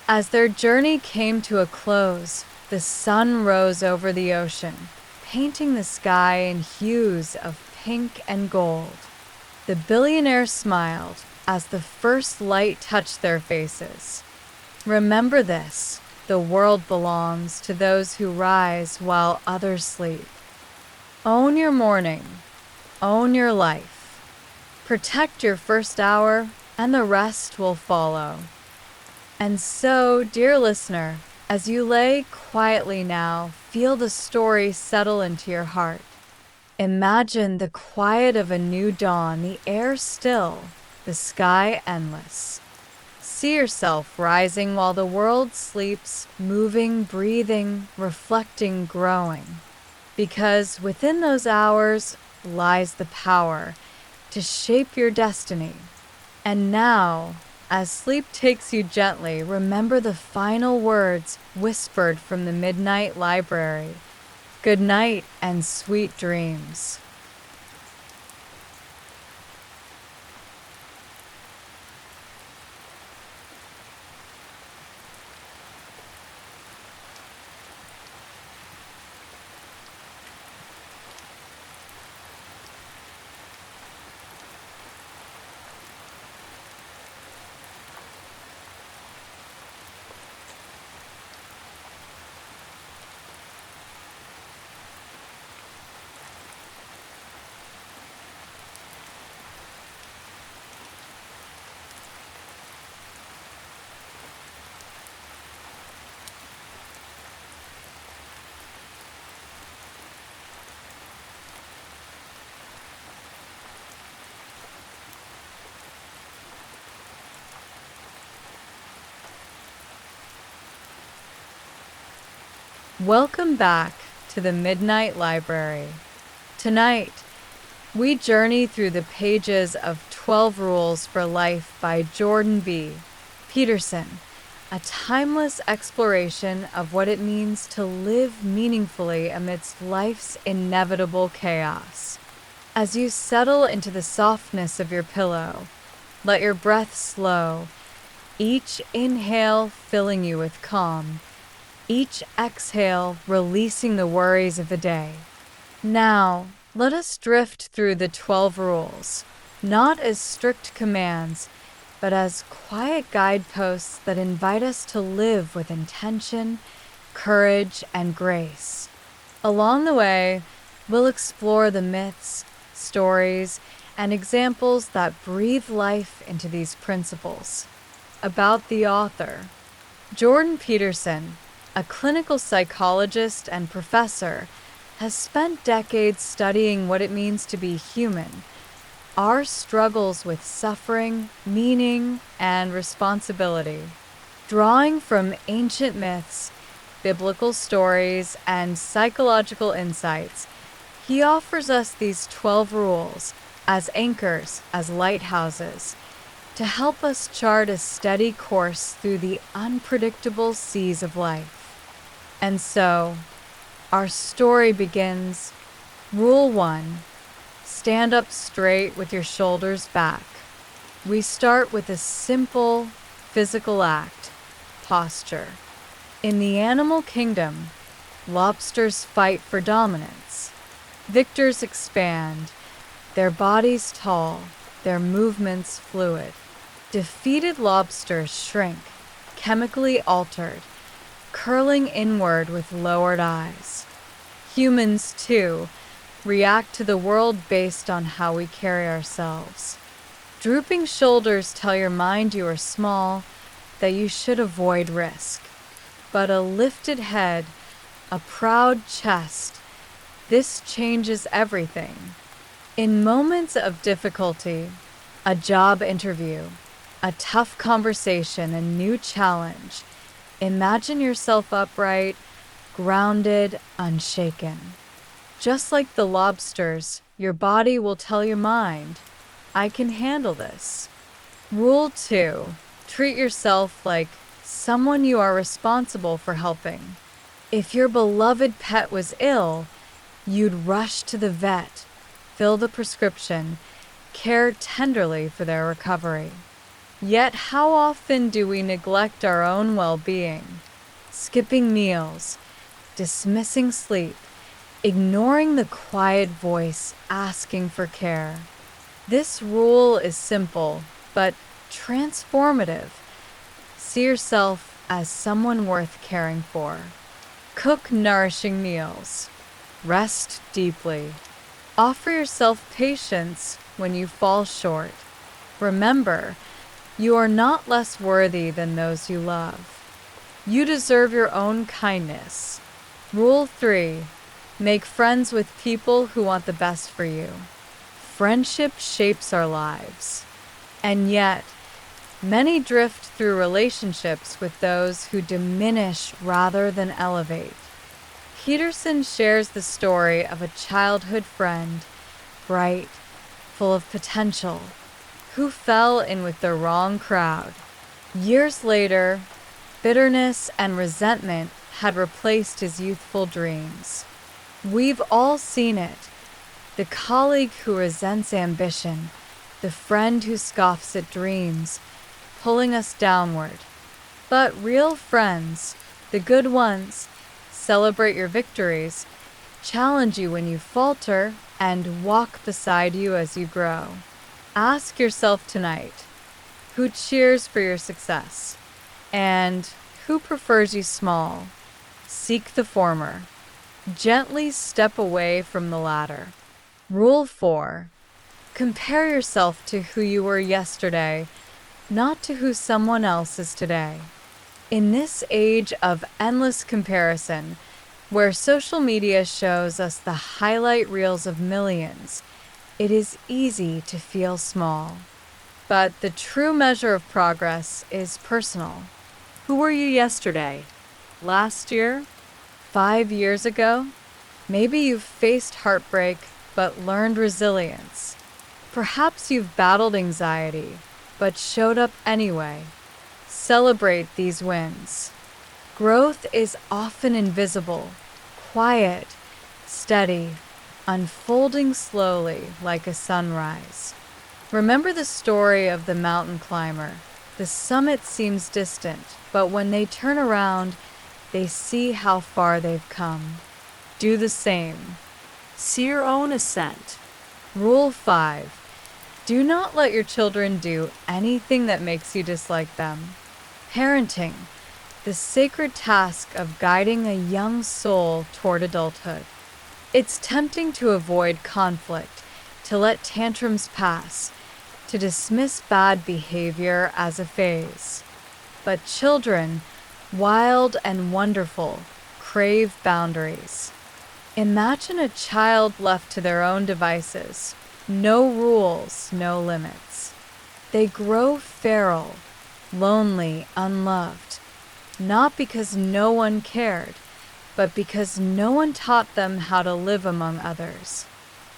As their journey came to a close, the sun rose over the ocean, painting the sky in hues of pink and gold. The billionaire smiled as the first light touched their faces. Remember this, the world belongs to those who rise while others sleep. Own your morning, own your life. Protect your first hour, and the rest will follow. And so, dear listener, as you lay quietly now, feel the story settle into your heart. Imagine the quiet of a new dawn, the air still, the sky endless. See yourself rising while the world sleeps, moving, breathing, reflecting, growing. Because within those hours lies the power to shape your destiny. And now, as sleep takes you gently, remember the final words whispered from the Midnight Library. Good night and sweet dreams. Welcome back to the Midnight Library. Tonight, we journey through the pages of 12 Rules for Life by Jordan B. Peterson, a timeless exploration of what it means to live meaningfully amidst life's inevitable chaos. As you settle into the softness of your pillow, let your breath slow, each inhale filling you with calm, each exhale releasing the worries of the day. Now, let us drift through the 12 rules, not as strict commands, but as quiet guideposts that invite us to live with intention, courage, and grace. Along the way, we'll explore the myths, stories, and examples that breathe life into these principles. About the author, Jordan Peterson, a clinical psychologist and professor, has spent decades studying what it means to be human, our struggles with suffering, meaning, and responsibility. Drawing from ancient myths, biblical stories, and psychological insights, he offers us these 12 rules as anchors, as lighthouses, to help us chart a steady course through the unpredictable seas of life. And so, our story begins. Rule 1. Stand up straight with your shoulders back. We start with a simple physical act, posture. In the animal kingdom, lobsters fight for dominance. Victors expand, their bodies tall, their movements fluid. Defeated lobsters shrink, chemically altered, curling inward with lowered eyes. Humans, too, react to the world based on how we carry ourselves. Drooping shoulders tell your mind you are small, that you should avoid risk. But a lifted head, a proud chest, this changes everything. In moments of difficulty, a job interview, a tough conversation, a new challenge, imagine yourself upright, grounded, unshaken. Just like the lobsters, your body will tell your mind, I can handle this. Rule 2. Treat yourself like someone you are responsible for helping. If your beloved pet was ill, you'd rush to the vet, fill the prescription, care tenderly for their recovery. Yet how often do we neglect our own well-being, skipping meals, dismissing sleep, ignoring the quiet voice asking for care? This rule is simple, but transformative. See yourself as someone worth caring for. Cook nourishing meals. Rest deeply. Offer yourself patience when you fall short. Remember, you are not less worthy than those you love. You deserve your own kindness. Rule 3. Make friends with people who want the best for you. Friendship shapes our lives. And yet, many drift through relationships with those who diminish rather than elevate. Peterson shares the story of a childhood friend, bright, full of potential, who fell in with the wrong crowd. Years later, bitterness and resentment had replaced his youthful dreams. We've all seen it. The colleague who resents ambition, the friend who scoffs at dreams, pulling us downward. But real friends, the good ones, celebrate your victories, challenge you when you falter, and walk beside you as you grow. Ask yourself tonight, who cheers for your success? And who prefers you small? Seek the former. Gently step away from the latter. Rule 4. Compare yourself to who you were yesterday, not to who someone else is today. In this age of endless comparison, where social media shows us the highlight reels of millions, it is easy to feel small. But the true measure of progress is personal. Who were you yesterday? Last year? 5 years ago? Maybe you've faced heartbreak but learned resilience. Perhaps you've battled anxiety but showed up anyway. Celebrate these wins. Growth is often invisible, quiet, steady, unfolding slowly like a sunrise. Remember the story of the mountain climber. The summit seems distant, but when they turn around, they see how far they've come. Do the same. See your own ascent. Rule 5. Do not let your children do anything that makes you dislike them. Parenting, the sacred task of guiding a young soul toward adulthood. It's tempting to avoid conflict, to let tantrums pass, to dismiss bad behavior as a phase. But children, wild and wonderful, crave boundaries. Imagine a child left to their own devices. No rules, no limits. They grow feral, lonely, unloved, not because no one cared, but because no one taught them how to live among others.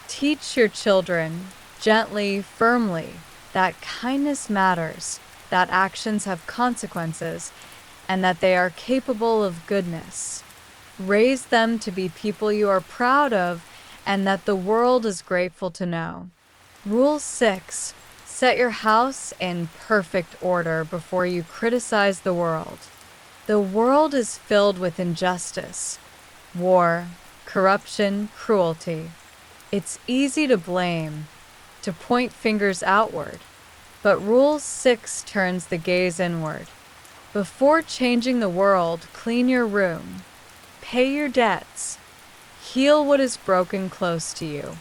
Teach your children, gently, firmly, that kindness matters, that actions have consequences, and that they are capable of goodness. Raise them to be people you are proud of and that the world is grateful to know. Rule 6. Set your house in perfect order before you criticize the world. The world is filled with injustice, war, corruption, cruelty. It's easy to blame, to point fingers outward, but Rule 6 turns the gaze inward. Before changing the world, clean your room, pay your debts, heal what is broken close to you.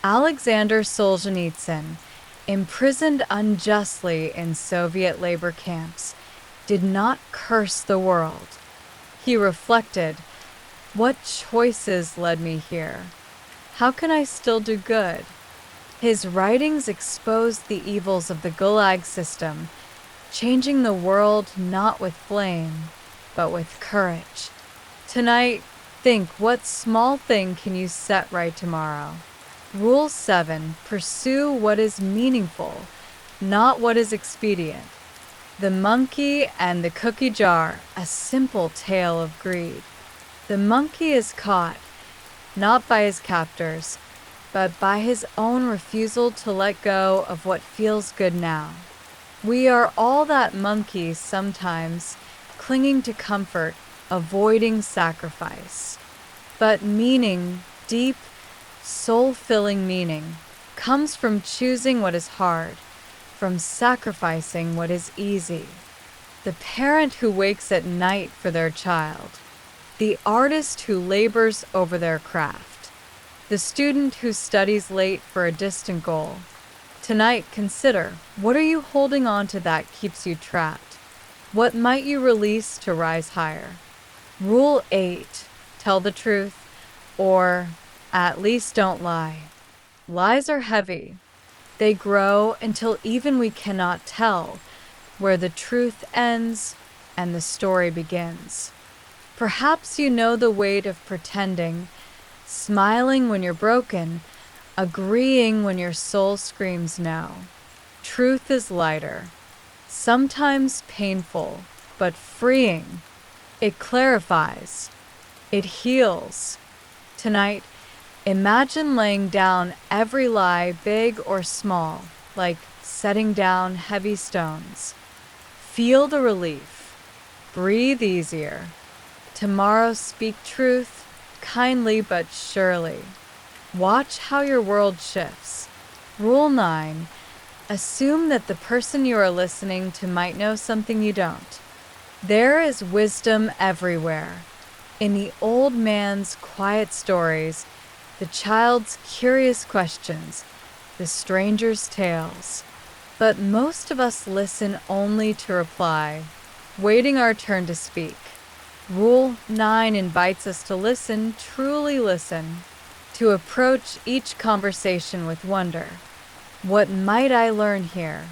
Alexander Solzhenitsyn, imprisoned unjustly in Soviet labor camps, did not curse the world. He reflected, what choices led me here? How can I still do good? His writings exposed the evils of the Gulag system, changing the world not with blame, but with courage. Tonight, think, what small thing can you set right tomorrow? Rule 7. Pursue what is meaningful, not what is expedient. The monkey and the cookie jar, a simple tale of greed. The monkey is caught, not by his captors, but by his own refusal to let go of what feels good now. We are all that monkey sometimes, clinging to comfort, avoiding sacrifice. But meaning, deep, soul-filling meaning, comes from choosing what is hard, from sacrificing what is easy. The parent who wakes at night for their child, the artist who labors over their craft, the student who studies late for a distant goal. Tonight, consider, what are you holding on to that keeps you trapped? What might you release to rise higher? Rule 8, tell the truth, or at least don't lie. Lies are heavy. They grow until even we cannot tell where the truth ends and the story begins. Perhaps you know the weight of pretending, smiling when you're broken, agreeing when your soul screams no. Truth is lighter, sometimes painful, but freeing. It clarifies. It heals. Tonight, imagine laying down every lie, big or small, like setting down heavy stones. Feel the relief. Breathe easier. Tomorrow speak truth, kindly but surely. Watch how your world shifts. Rule 9, assume that the person you are listening to might know something you don't. There is wisdom everywhere. In the old man's quiet stories, the child's curious questions, the stranger's tales. But most of us listen only to reply, waiting our turn to speak. Rule 9 invites us to listen, truly listen, to approach each conversation with wonder. What might I learn here?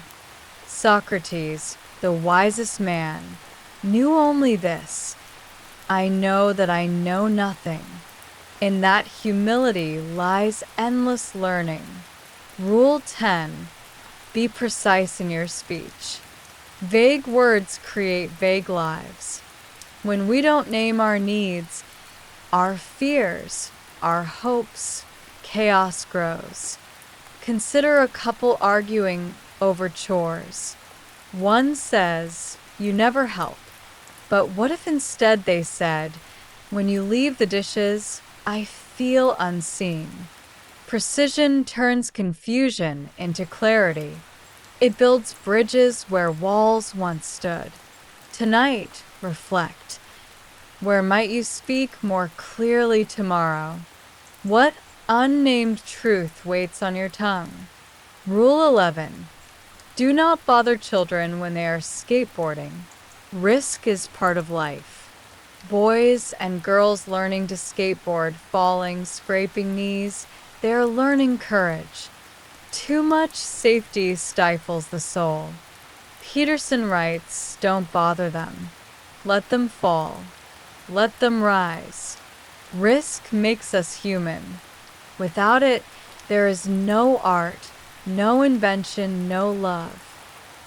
Socrates, the wisest man, knew only this: I know that I know nothing. In that humility lies endless learning. Rule 10, be precise in your speech. Vague words create vague lives. When we don't name our needs, our fears, our hopes, chaos grows. Consider a couple arguing over chores. One says, you never help. But what if instead they said, when you leave the dishes, I feel unseen? Precision turns confusion into clarity. It builds bridges where walls once stood. Tonight, reflect. Where might you speak more clearly tomorrow? What unnamed truth waits on your tongue? Rule 11. Do not bother children when they are skateboarding. Risk is part of life. Boys and girls learning to skateboard, falling, scraping knees, they are learning courage. Too much safety stifles the soul. Peterson writes, don't bother them. Let them fall. Let them rise. Risk makes us human. Without it, there is no art, no invention, no love.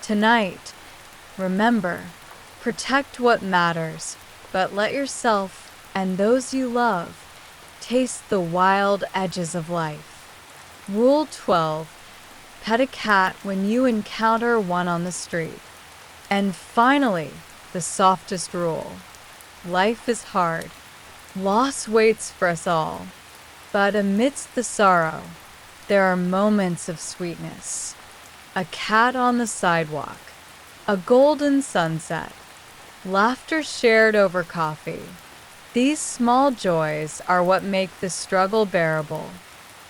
Tonight, remember, protect what matters, but let yourself and those you love taste the wild edges of life. Rule 12. Pet a cat when you encounter one on the street. And finally, the softest rule. Life is hard. Loss waits for us all. But amidst the sorrow, there are moments of sweetness. A cat on the sidewalk. A golden sunset. Laughter shared over coffee. These small joys are what make the struggle bearable.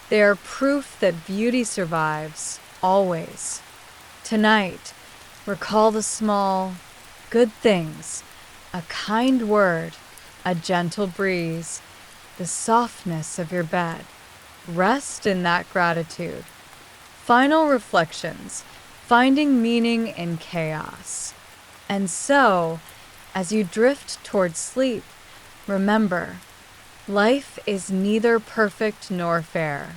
They are proof that beauty survives, always. Tonight, recall the small, good things, a kind word, a gentle breeze, the softness of your bed. Rest in that gratitude. Final reflections, finding meaning in chaos. And so, as you drift towards sleep, remember, life is neither perfect nor fair,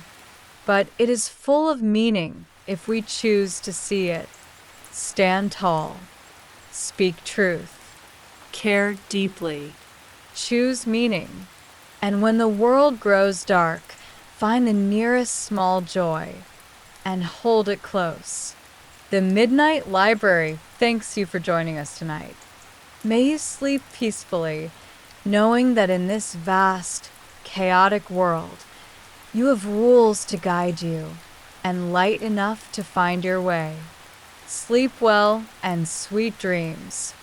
but it is full of meaning if we choose to see it. Stand tall. Speak truth. Care deeply. Choose meaning. And when the world grows dark, find the nearest small joy and hold it close. The Midnight Library thanks you for joining us tonight. May you sleep peacefully, knowing that in this vast, chaotic world, you have rules to guide you and light enough to find your way. Sleep well and sweet dreams.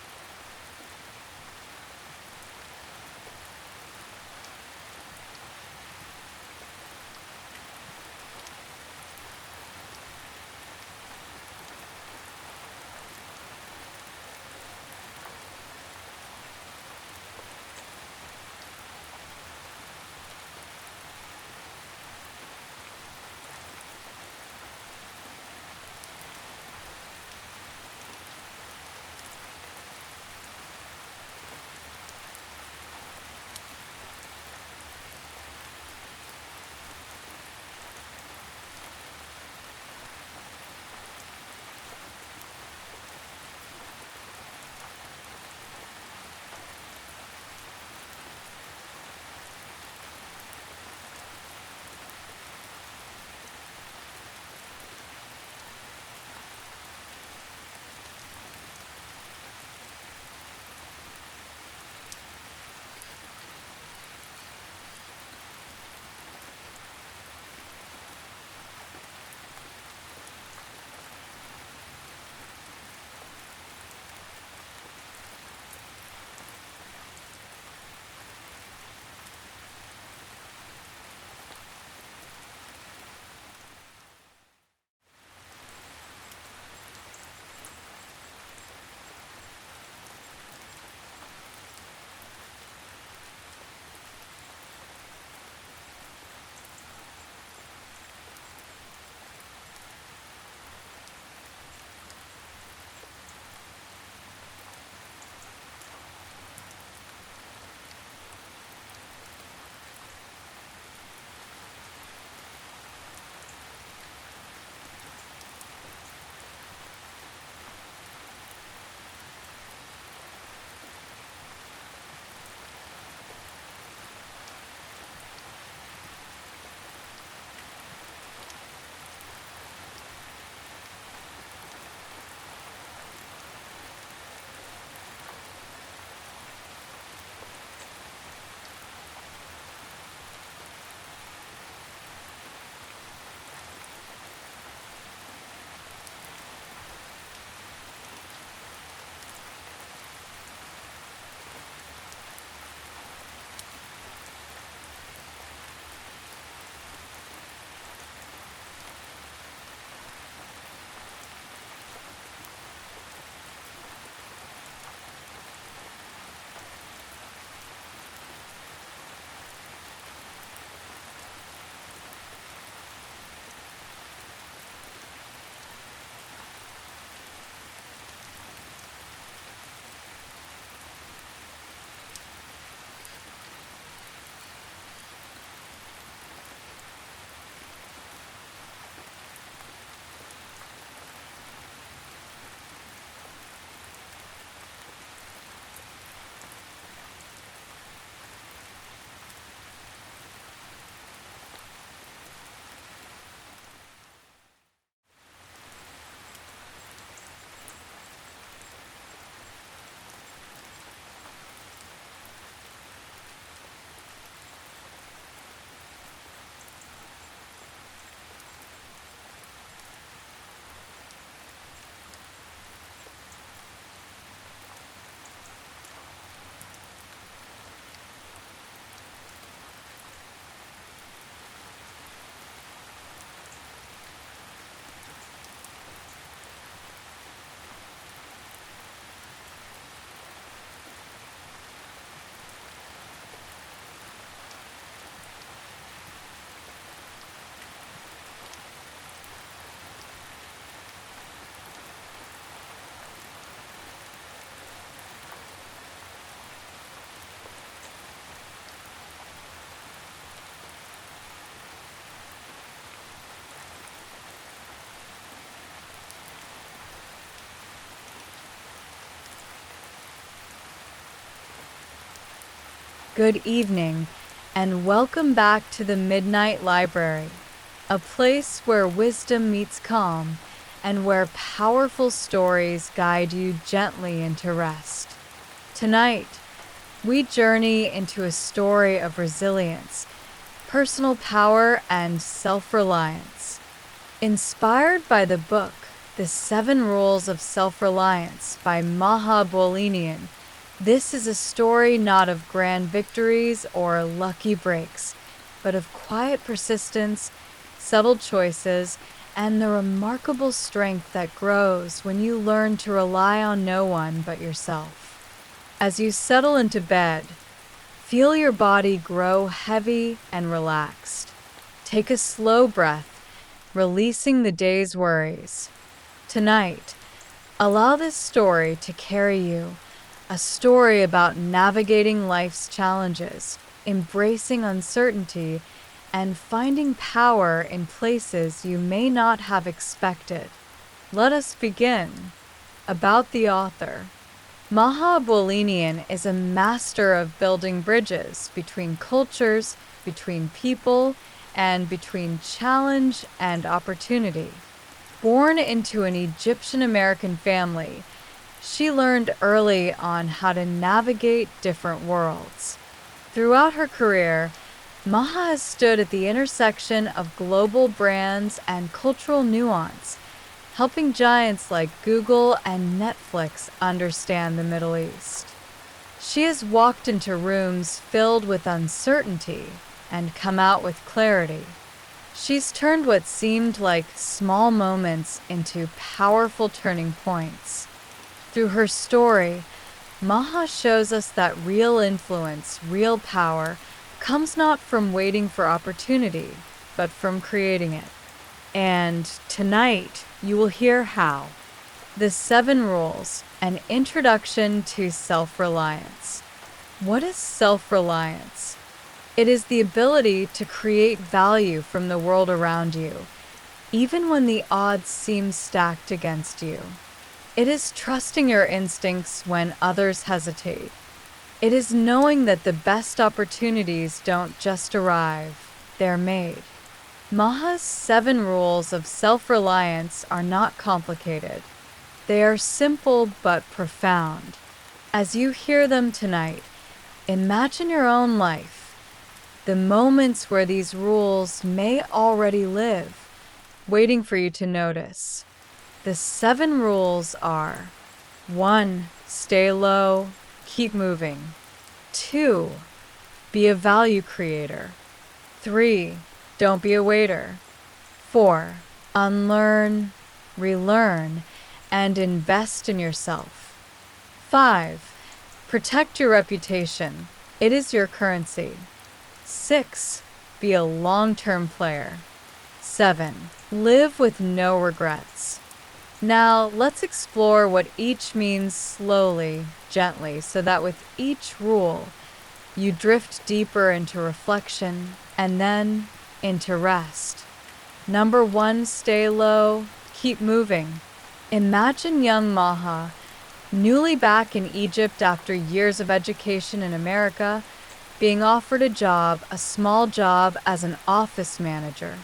good evening, and welcome back to the Midnight Library, a place where wisdom meets calm and where powerful stories guide you gently into rest. Tonight, we journey into a story of resilience, personal power, and self-reliance. Inspired by the book, The 7 Rules of Self-Reliance by Maha Bolinian, this is a story not of grand victories or lucky breaks, but of quiet persistence, subtle choices, and the remarkable strength that grows when you learn to rely on no one but yourself. As you settle into bed, feel your body grow heavy and relaxed. Take a slow breath, releasing the day's worries. Tonight, allow this story to carry you, a story about navigating life's challenges, embracing uncertainty, and finding power in places you may not have expected. Let us begin. About the author. Maha Bolinian is a master of building bridges between cultures, between people, and between challenge and opportunity. Born into an Egyptian-American family, she learned early on how to navigate different worlds. Throughout her career, Maha has stood at the intersection of global brands and cultural nuance, helping giants like Google and Netflix understand the Middle East. She has walked into rooms filled with uncertainty and come out with clarity. She's turned what seemed like small moments into powerful turning points. Through her story, Maha shows us that real influence, real power, comes not from waiting for opportunity, but from creating it. And tonight, you will hear how. The 7 Rules, an introduction to self-reliance. What is self-reliance? It is the ability to create value from the world around you, even when the odds seem stacked against you. It is trusting your instincts when others hesitate. It is knowing that the best opportunities don't just arrive, they're made. Maha's 7 rules of self-reliance are not complicated. They are simple but profound. As you hear them tonight, imagine your own life, the moments where these rules may already live, waiting for you to notice. The 7 rules are: 1. Stay low, keep moving. 2. Be a value creator. 3. Don't be a waiter. 4. Unlearn, relearn, and invest in yourself. 5. Protect your reputation. It is your currency. 6. Be a long-term player. 7. Live with no regrets. Now, let's explore what each means slowly, gently, so that with each rule, you drift deeper into reflection and then into rest. Number 1, stay low, keep moving. Imagine young Maha, newly back in Egypt after years of education in America, being offered a small job as an office manager.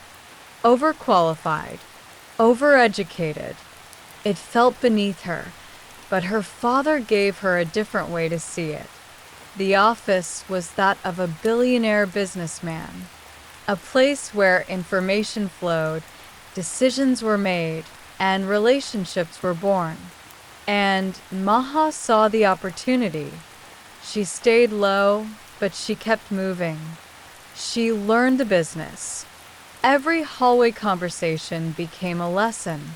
Overqualified, overeducated. It felt beneath her, but her father gave her a different way to see it. The office was that of a billionaire businessman, a place where information flowed, decisions were made, and relationships were born. And Maha saw the opportunity. She stayed low, but she kept moving. She learned the business. Every hallway conversation became a lesson.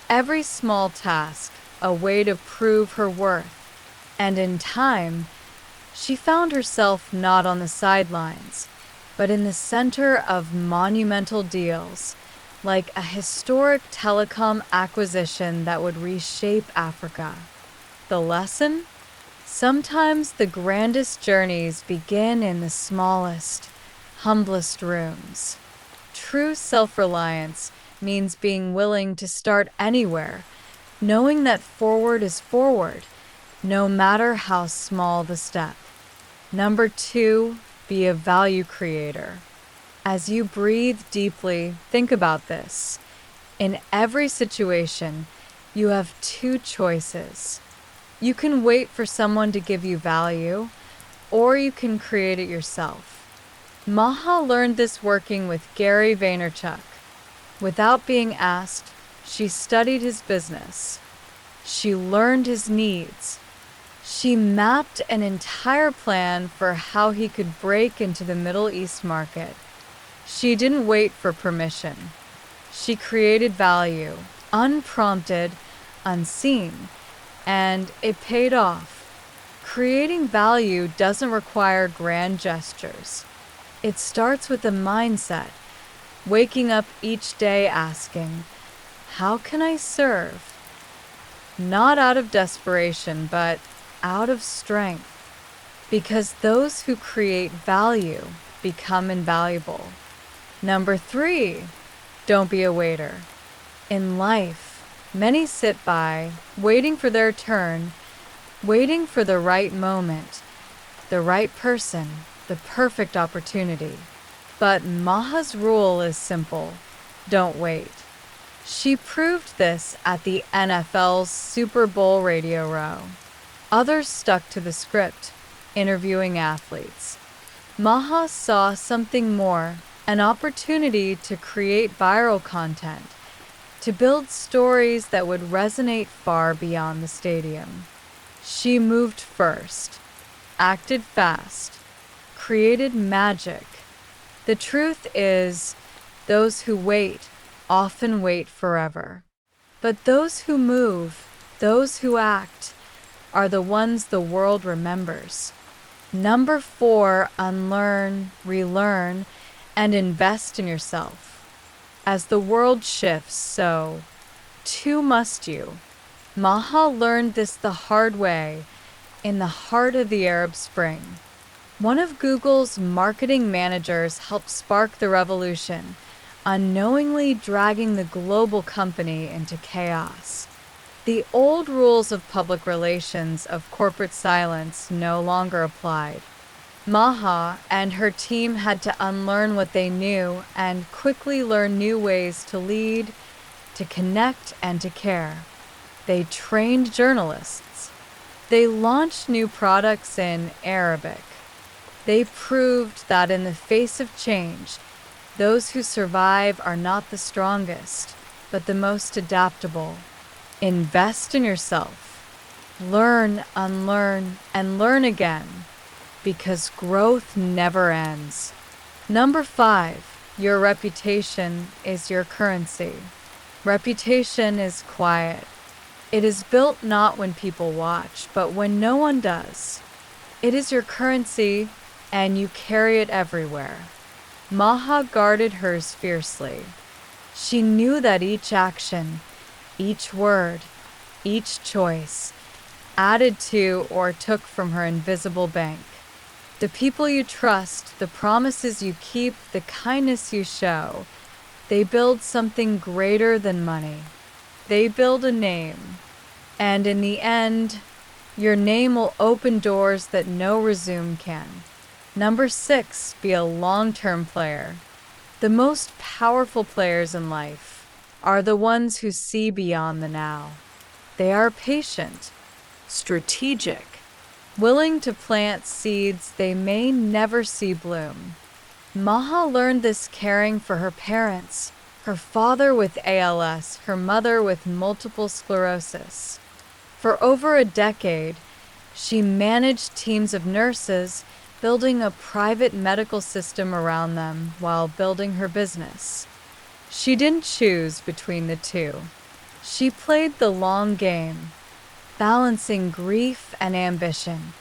Every small task, a way to prove her worth. And in time, she found herself not on the sidelines, but in the center of monumental deals, like a historic telecom acquisition that would reshape Africa. The lesson? Sometimes the grandest journeys begin in the smallest, humblest rooms. True self-reliance means being willing to start anywhere, knowing that forward is forward, no matter how small the step. Number 2, be a value creator. As you breathe deeply, think about this. In every situation, you have 2 choices. You can wait for someone to give you value, or you can create it yourself. Maha learned this working with Gary Vaynerchuk. Without being asked, she studied his business. She learned his needs. She mapped an entire plan for how he could break into the Middle East market. She didn't wait for permission. She created value, unprompted, unseen, and it paid off. Creating value doesn't require grand gestures. It starts with a mindset, waking up each day asking, how can I serve? Not out of desperation, but out of strength. Because those who create value become invaluable. Number 3, don't be a waiter. In life, many sit by, waiting for their turn, waiting for the right moment, the right person, the perfect opportunity. But Maha's rule is simple: don't wait. She proved this at the NFL's Super Bowl radio row. Others stuck to the script, interviewing athletes. Maha saw something more, an opportunity to create viral content, to build stories that would resonate far beyond the stadium. She moved first, acted fast, created magic. The truth is, those who wait often wait forever. But those who move, those who act, are the ones the world remembers. Number 4, unlearn, relearn, and invest in yourself. As the world shifts, so too must you. Maha learned this the hard way in the heart of the Arab Spring. One of Google's marketing managers helped spark the revolution, unknowingly dragging the global company into chaos. The old rules of public relations, of corporate silence, no longer applied. Maha and her team had to unlearn what they knew and quickly learn new ways to lead, to connect, and to care. They trained journalists. They launched new products in Arabic. They proved that in the face of change, those who survive are not the strongest, but the most adaptable. Invest in yourself. Learn, unlearn, and learn again, because growth never ends. Number 5, your reputation is your currency. Reputation is quiet. It is built not when people watch, but when no one does. It is your currency, and you carry it everywhere. Maha guarded hers fiercely. She knew that each action, each word, each choice, added to or took from her invisible bank. The people you trust, the promises you keep, the kindness you show, they build something greater than money. They build a name. And in the end, your name will open doors that no resume can. Number 6, be a long-term player. The most powerful players in life are the ones who see beyond the now. They are patient, Strategic. willing to plant seeds they may never see bloom. Maha learned this caring for her parents, her father with ALS, her mother with multiple sclerosis. For over a decade, she managed teams of nurses, building a private medical system around them while building her business. She didn't choose between the two. She played the long game, balancing grief and ambition,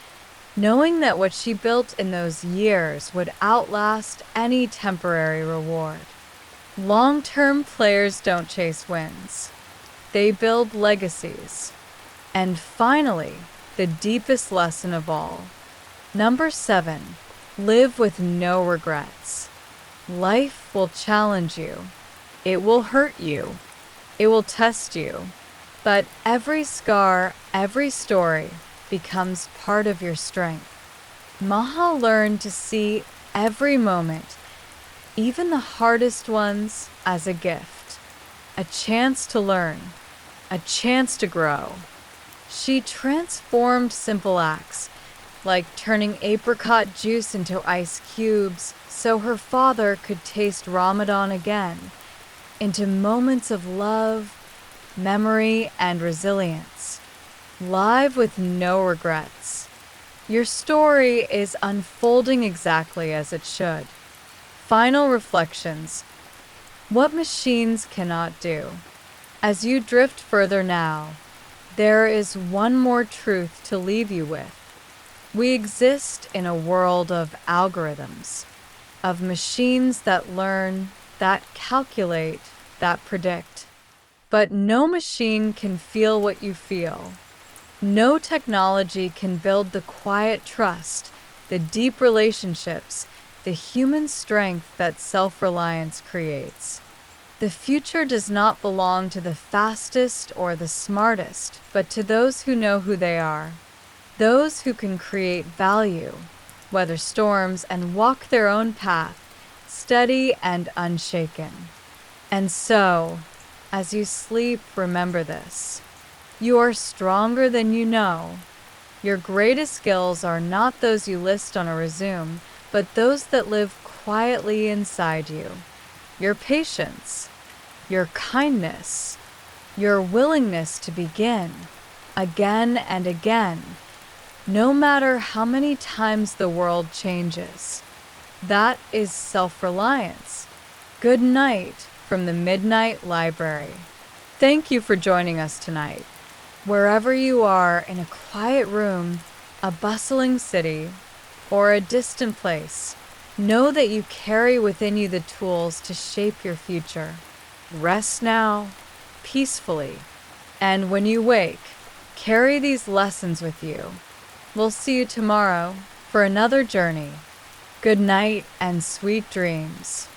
knowing that what she built in those years would outlast any temporary reward. Long-term players don't chase wins. They build legacies. And finally, the deepest lesson of all. Number 7, live with no regrets. Life will challenge you. It will hurt you. It will test you. But every scar, every story becomes part of your strength. Maha learned to see every moment, even the hardest ones, as a gift, a chance to learn, a chance to grow. She transformed simple acts, like turning apricot juice into ice cubes so her father could taste Ramadan again, into moments of love, memory, and resilience. Live with no regrets. Your story is unfolding exactly as it should. Final reflections. What machines cannot do. As you drift further now, there is one more truth to leave you with. We exist in a world of algorithms, of machines that learn, that calculate, that predict. But no machine can feel what you feel. No technology can build the quiet trust, the deep relationships, the human strength that self-reliance creates. The future does not belong to the fastest or the smartest, but to those who know who they are. Those who can create value, weather storms, and walk their own path, steady and unshaken. And so, as you sleep, remember this. You are stronger than you know. Your greatest skills are not those you list on a resume, but those that live quietly inside you. Your patience, your kindness, your willingness to begin, again and again, no matter how many times the world changes. That is self-reliance. Good night from the Midnight Library. Thank you for joining us tonight. Wherever you are, in a quiet room, a bustling city, or a distant place, know that you carry within you the tools to shape your future. Rest now, peacefully, and when you wake, carry these lessons with you. We'll see you tomorrow for another journey. Good night and sweet dreams.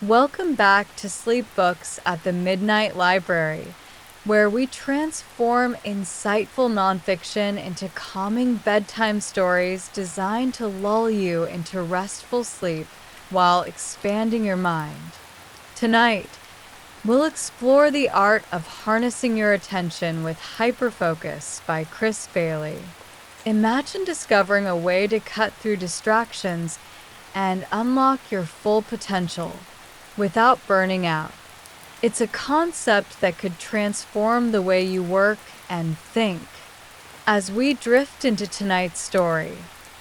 Welcome back to Sleep Books at the Midnight Library, where we transform insightful nonfiction into calming bedtime stories designed to lull you into restful sleep while expanding your mind. Tonight, we'll explore the art of harnessing your attention with Hyperfocus by Chris Bailey. Imagine discovering a way to cut through distractions and unlock your full potential without burning out. It's a concept that could transform the way you work and think. As we drift into tonight's story,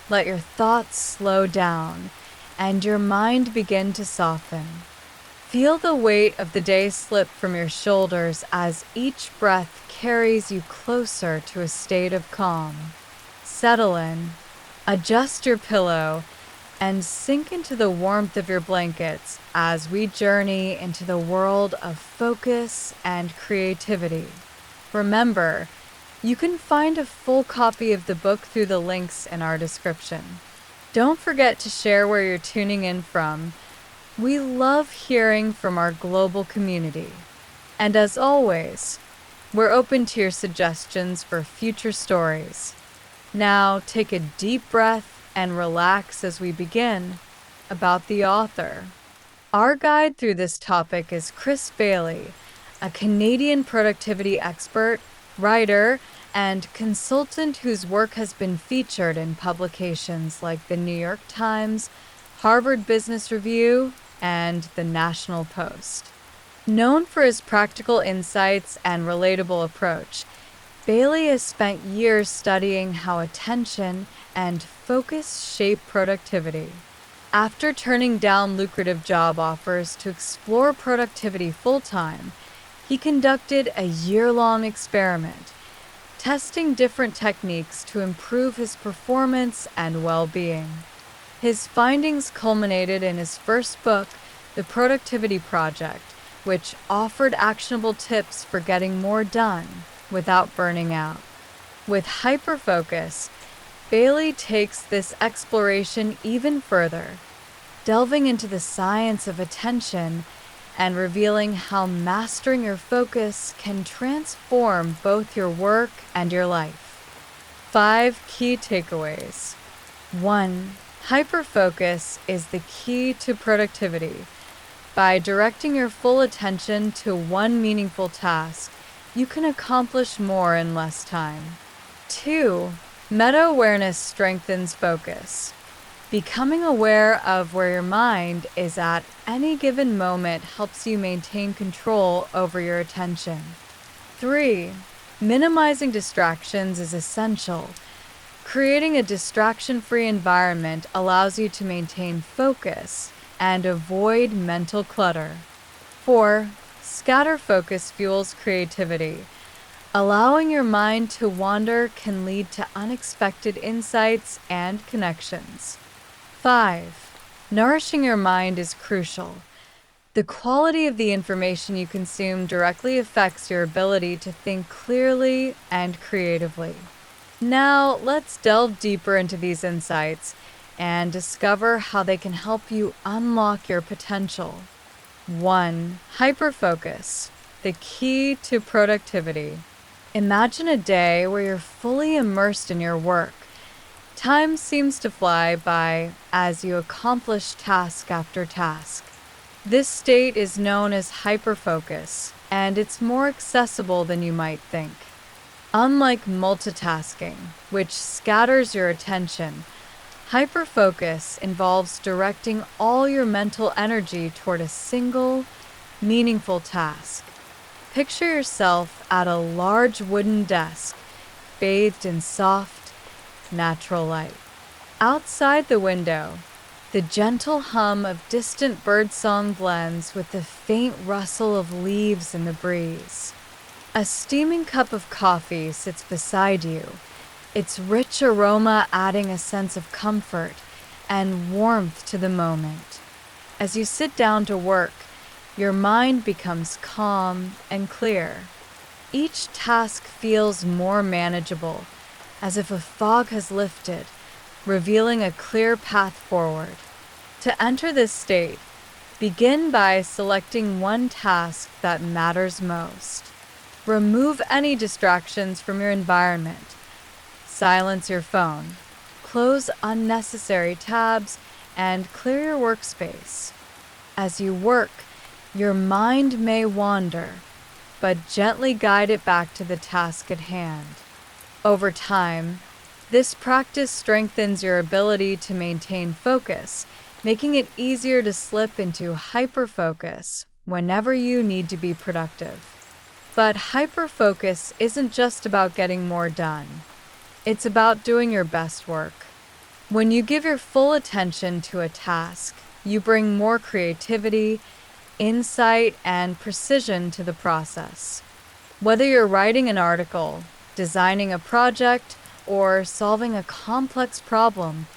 let your thoughts slow down and your mind begin to soften. Feel the weight of the day slip from your shoulders as each breath carries you closer to a state of calm. Settle in, adjust your pillow, and sink into the warmth of your blankets as we journey into the world of focus and creativity. Remember, you can find a full copy of the book through the links in our description. Don't forget to share where you're tuning in from. We love hearing from our global community. And as always, we're open to your suggestions for future stories. Now take a deep breath and relax as we begin. About the author. Our guide through this topic is Chris Bailey, a Canadian productivity expert, writer, and consultant whose work has been featured in publications like the New York Times, Harvard Business Review, and the National Post. Known for his practical insights and relatable approach, Bailey has spent years studying how attention and focus shape productivity. After turning down lucrative job offers to explore productivity full-time, he conducted a year-long experiment, testing different techniques to improve his performance and well-being. His findings culminated in his first book, The Productivity Project, which offered actionable tips for getting more done without burning out. With Hyperfocus, Bailey takes this exploration even further, delving into the science of attention and revealing how mastering your focus can transform both your work and your life. 5 key takeaways. 1. Hyperfocus is the key to productivity. By directing your full attention to one meaningful task, you can accomplish more in less time. 2. Meta-awareness strengthens focus. Becoming aware of where your mind is at any given moment helps you maintain control over your attention. 3. Minimizing distractions is essential. Creating a distraction-free environment allows you to maintain focus and avoid mental clutter. 4. Scatter focus fuels creativity. Allowing your mind to wander can lead to unexpected insights and connections. 5. Nourishing your mind is crucial. The quality of the information you consume directly affects your ability to think clearly and creatively. Now, let's delve deeper into these insights and discover how they can help you unlock your potential. 1. Hyperfocus, the key to productivity. Imagine a day where you're fully immersed in your work. Time seems to fly by as you accomplish task after task. This state is known as hyperfocus, and it's more accessible than you might think. Unlike multitasking, which scatters your attention, hyperfocus involves directing all your mental energy toward a single, meaningful task. Picture yourself at a large wooden desk, bathed in soft, natural light. Outside the window, the gentle hum of distant birdsong blends with the faint rustle of leaves in the breeze. A steaming cup of coffee sits beside you, its rich aroma adding a sense of comfort and warmth to the moment. As you sit down to work, your mind becomes calm and clear. Each task feels more manageable, as if a fog has lifted, revealing a clear path forward. To enter this state, Begin by selecting one task that matters most. Remove any distractions from your environment. Silence your phone. Close unnecessary tabs and clear your workspace. As you work, your mind may wander, but gently guide it back to the task at hand. Over time, this practice strengthens your ability to maintain focus, making it easier to slip into hyperfocus whenever you need to be productive. But hyperfocus isn't just about getting more done. It's about doing your best work. When you give your full attention to a task, you bring more creativity, insight, and precision to the process. Whether you're writing an article, designing a project, or solving a complex problem,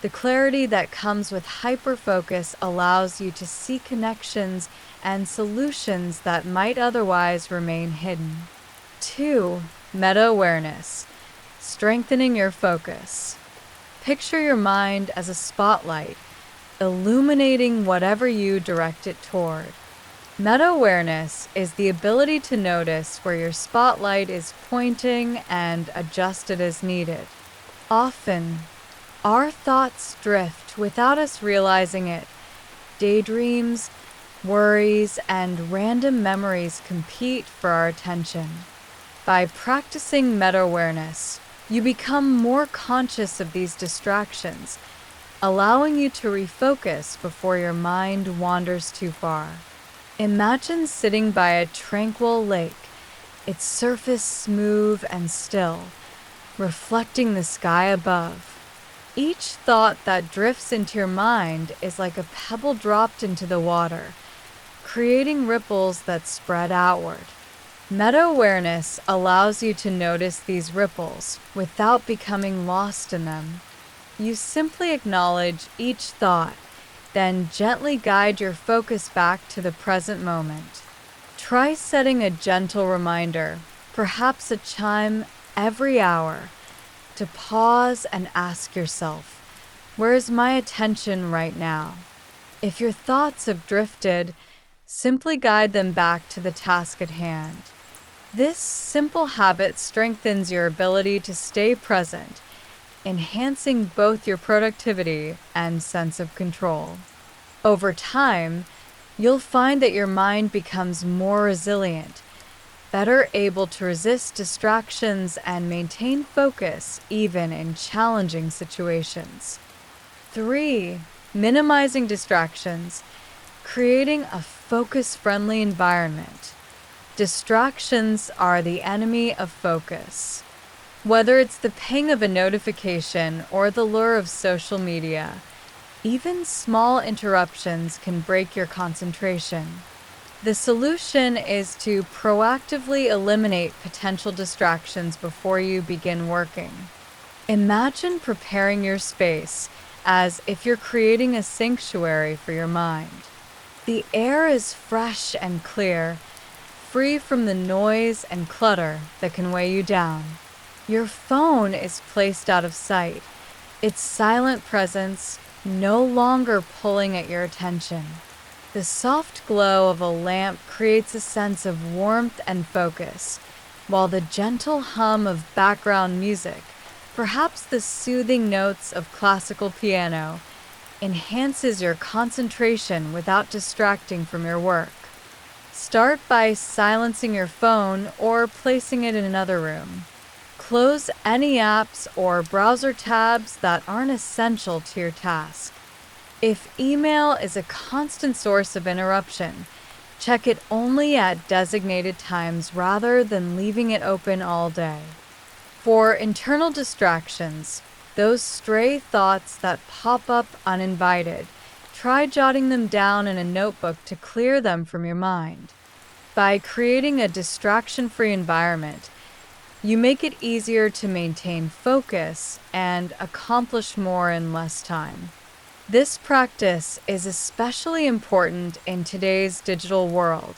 the clarity that comes with hyperfocus allows you to see connections and solutions that might otherwise remain hidden. 2. Meta-awareness. Strengthening your focus. Picture your mind as a spotlight, illuminating whatever you direct it toward. Meta-awareness is the ability to notice where your spotlight is pointing and adjust it as needed. Often, our thoughts drift without us realizing it. Daydreams, worries, and random memories compete for our attention. By practicing meta-awareness, you become more conscious of these distractions, allowing you to refocus before your mind wanders too far. Imagine sitting by a tranquil lake, its surface smooth and still, reflecting the sky above. Each thought that drifts into your mind is like a pebble dropped into the water, creating ripples that spread outward. Meta-awareness allows you to notice these ripples without becoming lost in them. You simply acknowledge each thought, then gently guide your focus back to the present moment. Try setting a gentle reminder, perhaps a chime every hour, to pause and ask yourself, where is my attention right now? If your thoughts have drifted, simply guide them back to the task at hand. This simple habit strengthens your ability to stay present, enhancing both your productivity and sense of control. Over time, you'll find that your mind becomes more resilient, better able to resist distractions and maintain focus even in challenging situations. 3. Minimizing distractions, creating a focus-friendly environment. Distractions are the enemy of focus. Whether it's the ping of a notification or the lure of social media, even small interruptions can break your concentration. The solution is to proactively eliminate potential distractions before you begin working. Imagine preparing your space as if you're creating a sanctuary for your mind. The air is fresh and clear, free from the noise and clutter that can weigh you down. Your phone is placed out of sight, its silent presence no longer pulling at your attention. The soft glow of a lamp creates a sense of warmth and focus, while the gentle hum of background music, perhaps the soothing notes of classical piano, enhances your concentration without distracting from your work. Start by silencing your phone or placing it in another room. Close any apps or browser tabs that aren't essential to your task. If email is a constant source of interruption, check it only at designated times rather than leaving it open all day. For internal distractions, those stray thoughts that pop up uninvited, try jotting them down in a notebook to clear them from your mind. By creating a distraction-free environment, you make it easier to maintain focus and accomplish more in less time. This practice is especially important in today's digital world,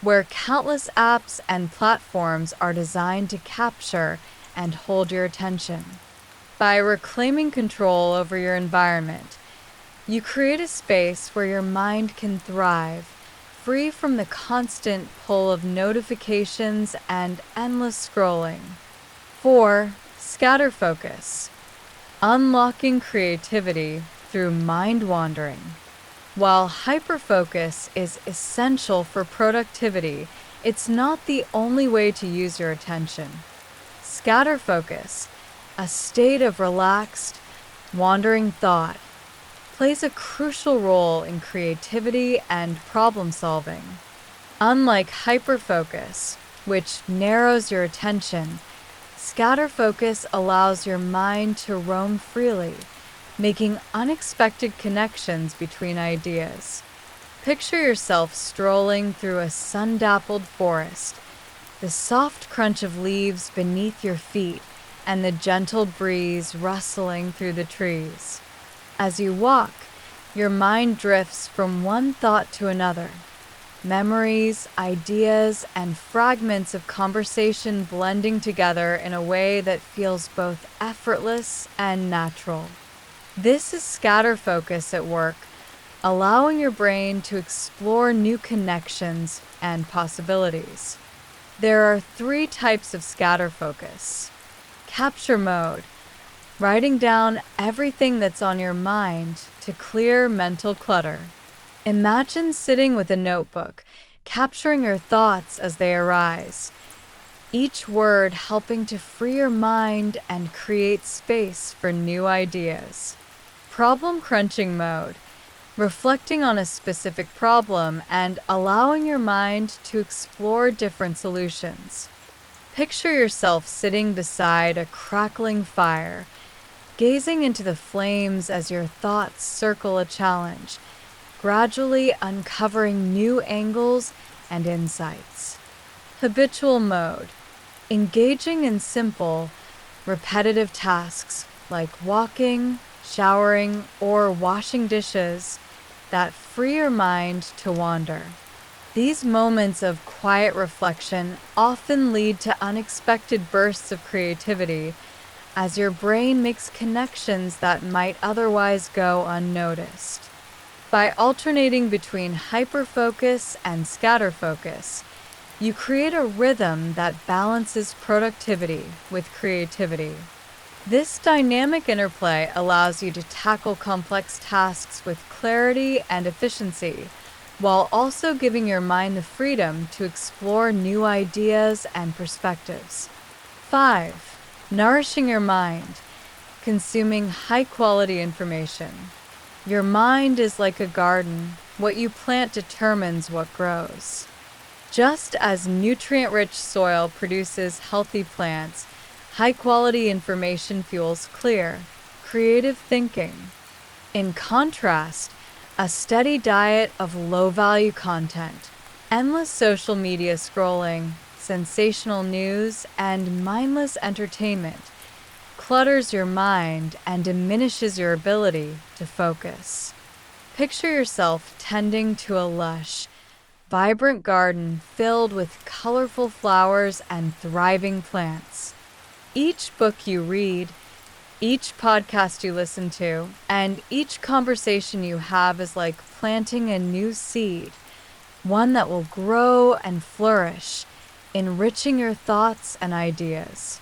where countless apps and platforms are designed to capture and hold your attention. By reclaiming control over your environment, You create a space where your mind can thrive, free from the constant pull of notifications and endless scrolling. 4. Scatter focus. Unlocking creativity through mind wandering. While hyperfocus is essential for productivity, it's not the only way to use your attention. Scatter focus, a state of relaxed, wandering thought, plays a crucial role in creativity and problem solving. Unlike hyperfocus, which narrows your attention, scatter focus allows your mind to roam freely, making unexpected connections between ideas. Picture yourself strolling through a sun-dappled forest, the soft crunch of leaves beneath your feet and the gentle breeze rustling through the trees. As you walk, your mind drifts from one thought to another. Memories, ideas, and fragments of conversation blending together in a way that feels both effortless and natural. This is scatter focus at work, allowing your brain to explore new connections and possibilities. There are 3 types of scatter focus. Capture mode, writing down everything that's on your mind to clear mental clutter. Imagine sitting with a notebook, capturing your thoughts as they arise, each word helping to free your mind and create space for new ideas. Problem crunching mode, reflecting on a specific problem and allowing your mind to explore different solutions. Picture yourself sitting beside a crackling fire, gazing into the flames as your thoughts circle a challenge, gradually uncovering new angles and insights. Habitual mode, engaging in simple, repetitive tasks like walking, showering, or washing dishes that free your mind to wander. These moments of quiet reflection often lead to unexpected bursts of creativity as your brain makes connections that might otherwise go unnoticed. By alternating between hyperfocus and scatter focus, you create a rhythm that balances productivity with creativity. This dynamic interplay allows you to tackle complex tasks with clarity and efficiency, while also giving your mind the freedom to explore new ideas and perspectives. 5. Nourishing your mind, consuming high-quality information. Your mind is like a garden. What you plant determines what grows. Just as nutrient-rich soil produces healthy plants, high-quality information fuels clear, creative thinking. In contrast, a steady diet of low-value content, endless social media scrolling, sensational news, and mindless entertainment clutters your mind and diminishes your ability to focus. Picture yourself tending to a lush, vibrant garden filled with colorful flowers and thriving plants. Each book you read, each podcast you listen to, and each conversation you have is like planting a new seed, one that will grow and flourish, enriching your thoughts and ideas.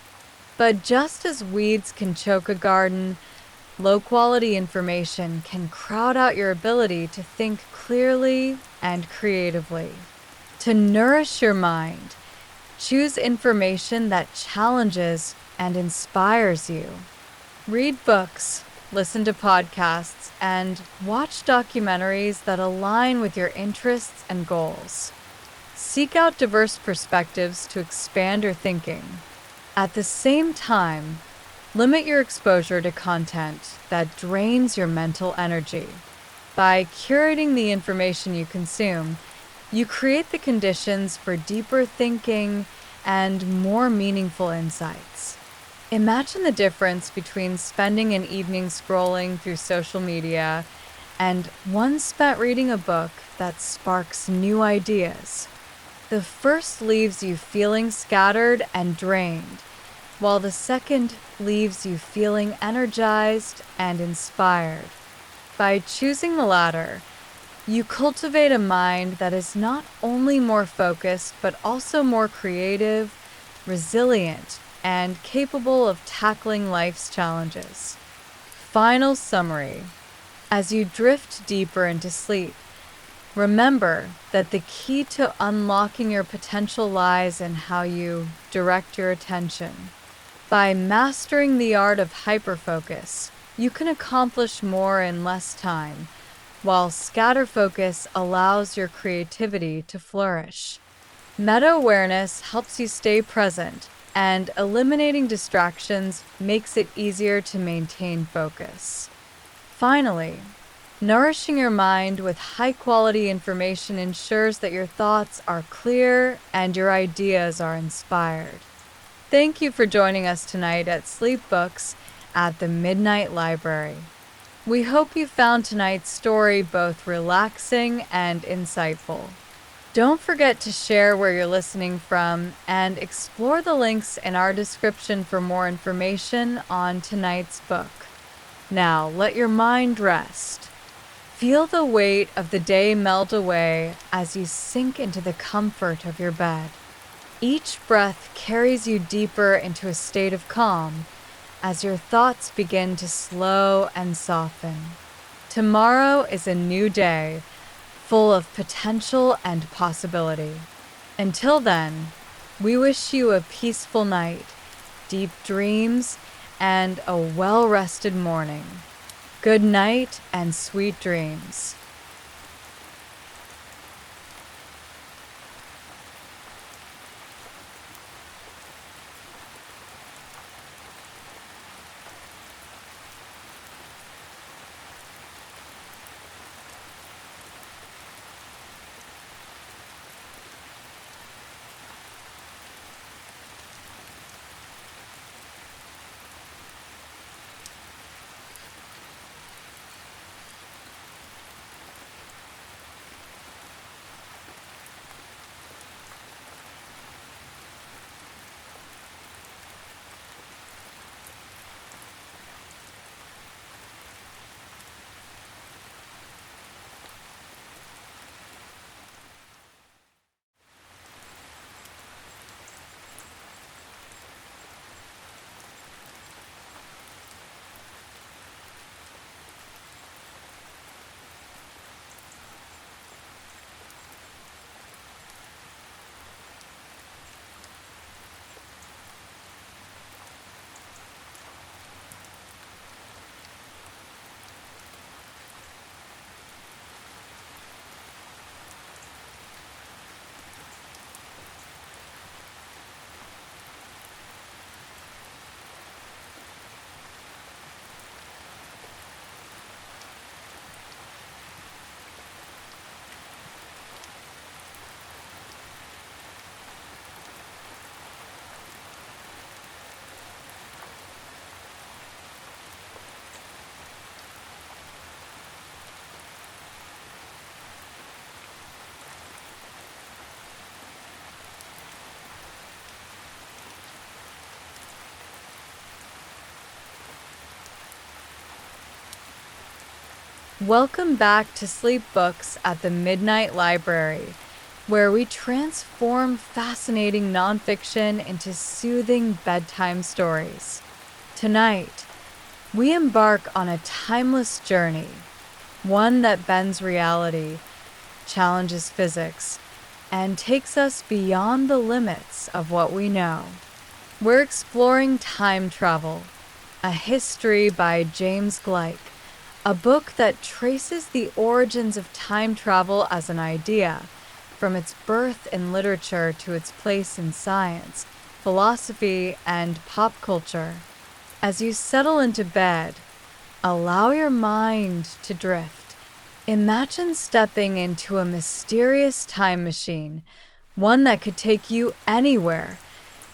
But just as weeds can choke a garden, low-quality information can crowd out your ability to think clearly and creatively. To nourish your mind, choose information that challenges and inspires you. Read books, listen to podcasts, and watch documentaries that align with your interests and goals. Seek out diverse perspectives to expand your thinking. At the same time, limit your exposure to content that drains your mental energy. By curating the information you consume, you create the conditions for deeper thinking and more meaningful insights. Imagine the difference between spending an evening scrolling through social media and one spent reading a book that sparks new ideas. The first leaves you feeling scattered and drained, while the second leaves you feeling energized and inspired. By choosing the latter, you cultivate a mind that is not only more focused, but also more creative, resilient, and capable of tackling life's challenges. Final summary. As you drift deeper into sleep, remember that the key to unlocking your potential lies in how you direct your attention. By mastering the art of hyperfocus, you can accomplish more in less time, while scatter focus allows your creativity to flourish. Meta-awareness helps you stay present, and eliminating distractions makes it easier to maintain focus. Finally, nourishing your mind with high-quality information ensures that your thoughts are clear and your ideas are inspired. Thank you for joining us tonight at Sleep Books at the Midnight Library. We hope you found tonight's story both relaxing and insightful. Don't forget to share where you're listening from and explore the links in our description for more information on tonight's book. Now, let your mind rest. Feel the weight of the day melt away as you sink into the comfort of your bed. Each breath carries you deeper into a state of calm as your thoughts begin to slow and soften. Tomorrow is a new day, full of potential and possibility. Until then, we wish you a peaceful night, deep dreams, and a well-rested morning. Good night and sweet dreams. Welcome back to Sleep Books at the Midnight Library, where we transform fascinating nonfiction into soothing bedtime stories. Tonight, we embark on a timeless journey, one that bends reality, challenges physics, and takes us beyond the limits of what we know. We're exploring Time Travel, a history by James Gleick, a book that traces the origins of time travel as an idea, from its birth in literature to its place in science, philosophy, and pop culture. As you settle into bed, allow your mind to drift. Imagine stepping into a mysterious time machine, one that could take you anywhere,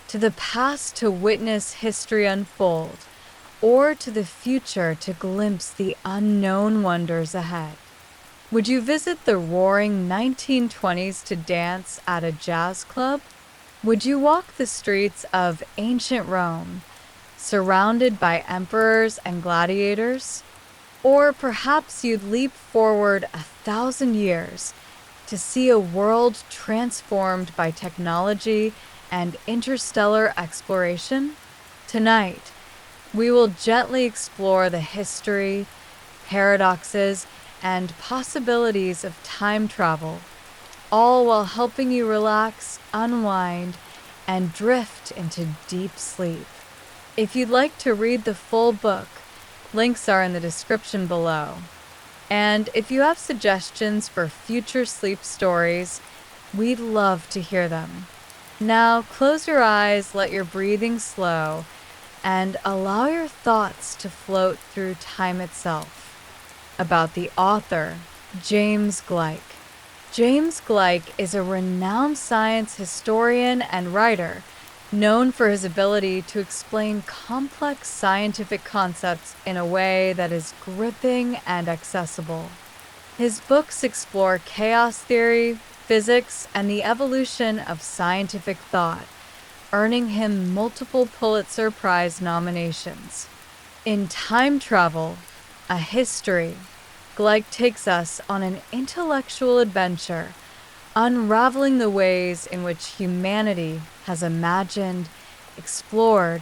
to the past to witness history unfold, or to the future to glimpse the unknown wonders ahead. Would you visit the roaring 1920s to dance at a jazz club? Would you walk the streets of ancient Rome, surrounded by emperors and gladiators? Or perhaps you'd leap forward 1,000 years to see a world transformed by technology and interstellar exploration. Tonight, we will gently explore the history, paradoxes, and possibilities of time travel, all while helping you relax, unwind, and drift into deep sleep. If you'd like to read the full book, links are in the description below. And if you have suggestions for future sleep stories, we'd love to hear them. Now close your eyes, let your breathing slow, and allow your thoughts to float through time itself. About the author, James Gleick. James Gleick is a renowned science historian and writer, known for his ability to explain complex scientific concepts in a way that is gripping and accessible. His books explore chaos theory, physics, and the evolution of scientific thought, earning him multiple Pulitzer Prize nominations. In Time Travel, a History, Gleick takes us on an intellectual adventure, unraveling the ways in which humanity has imagined, explored,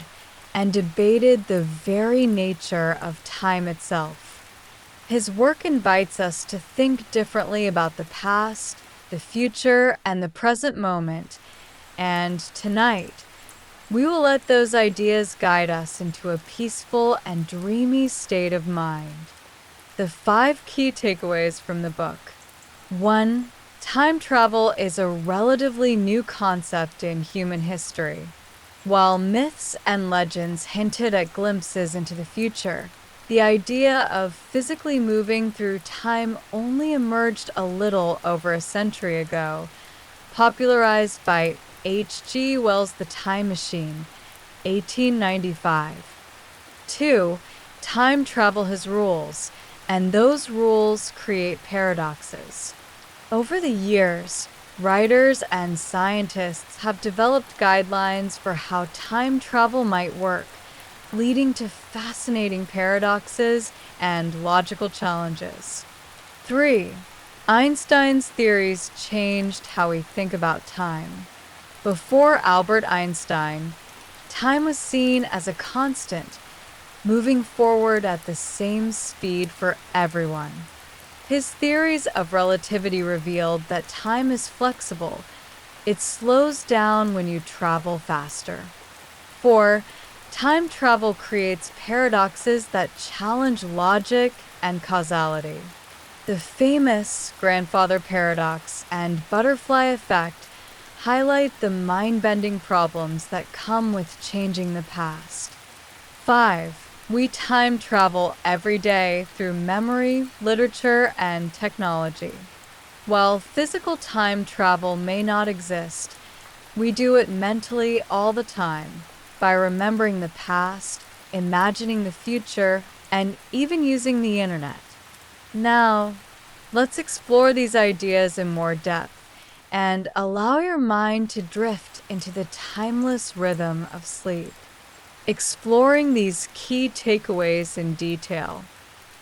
and debated the very nature of time itself. His work invites us to think differently about the past, the future, and the present moment, and tonight, we will let those ideas guide us into a peaceful and dreamy state of mind. The 5 key takeaways from the book. 1. Time travel is a relatively new concept in human history. While myths and legends hinted at glimpses into the future, the idea of physically moving through time only emerged a little over a century ago, popularized by H.G. Wells' The Time Machine, 1895. 2. Time travel has rules, and those rules create paradoxes. Over the years, writers and scientists have developed guidelines for how time travel might work, leading to fascinating paradoxes and logical challenges. 3. Einstein's theories changed how we think about time. Before Albert Einstein, time was seen as a constant, moving forward at the same speed for everyone. His theories of relativity revealed that time is flexible. It slows down when you travel faster. 4. Time travel creates paradoxes that challenge logic and causality. The famous grandfather paradox and butterfly effect highlight the mind-bending problems that come with changing the past. 5. We time travel every day through memory, literature, and technology. While physical time travel may not exist, we do it mentally all the time by remembering the past, imagining the future, and even using the internet. Now, let's explore these ideas in more depth and allow your mind to drift into the timeless rhythm of sleep. Exploring these key takeaways in detail.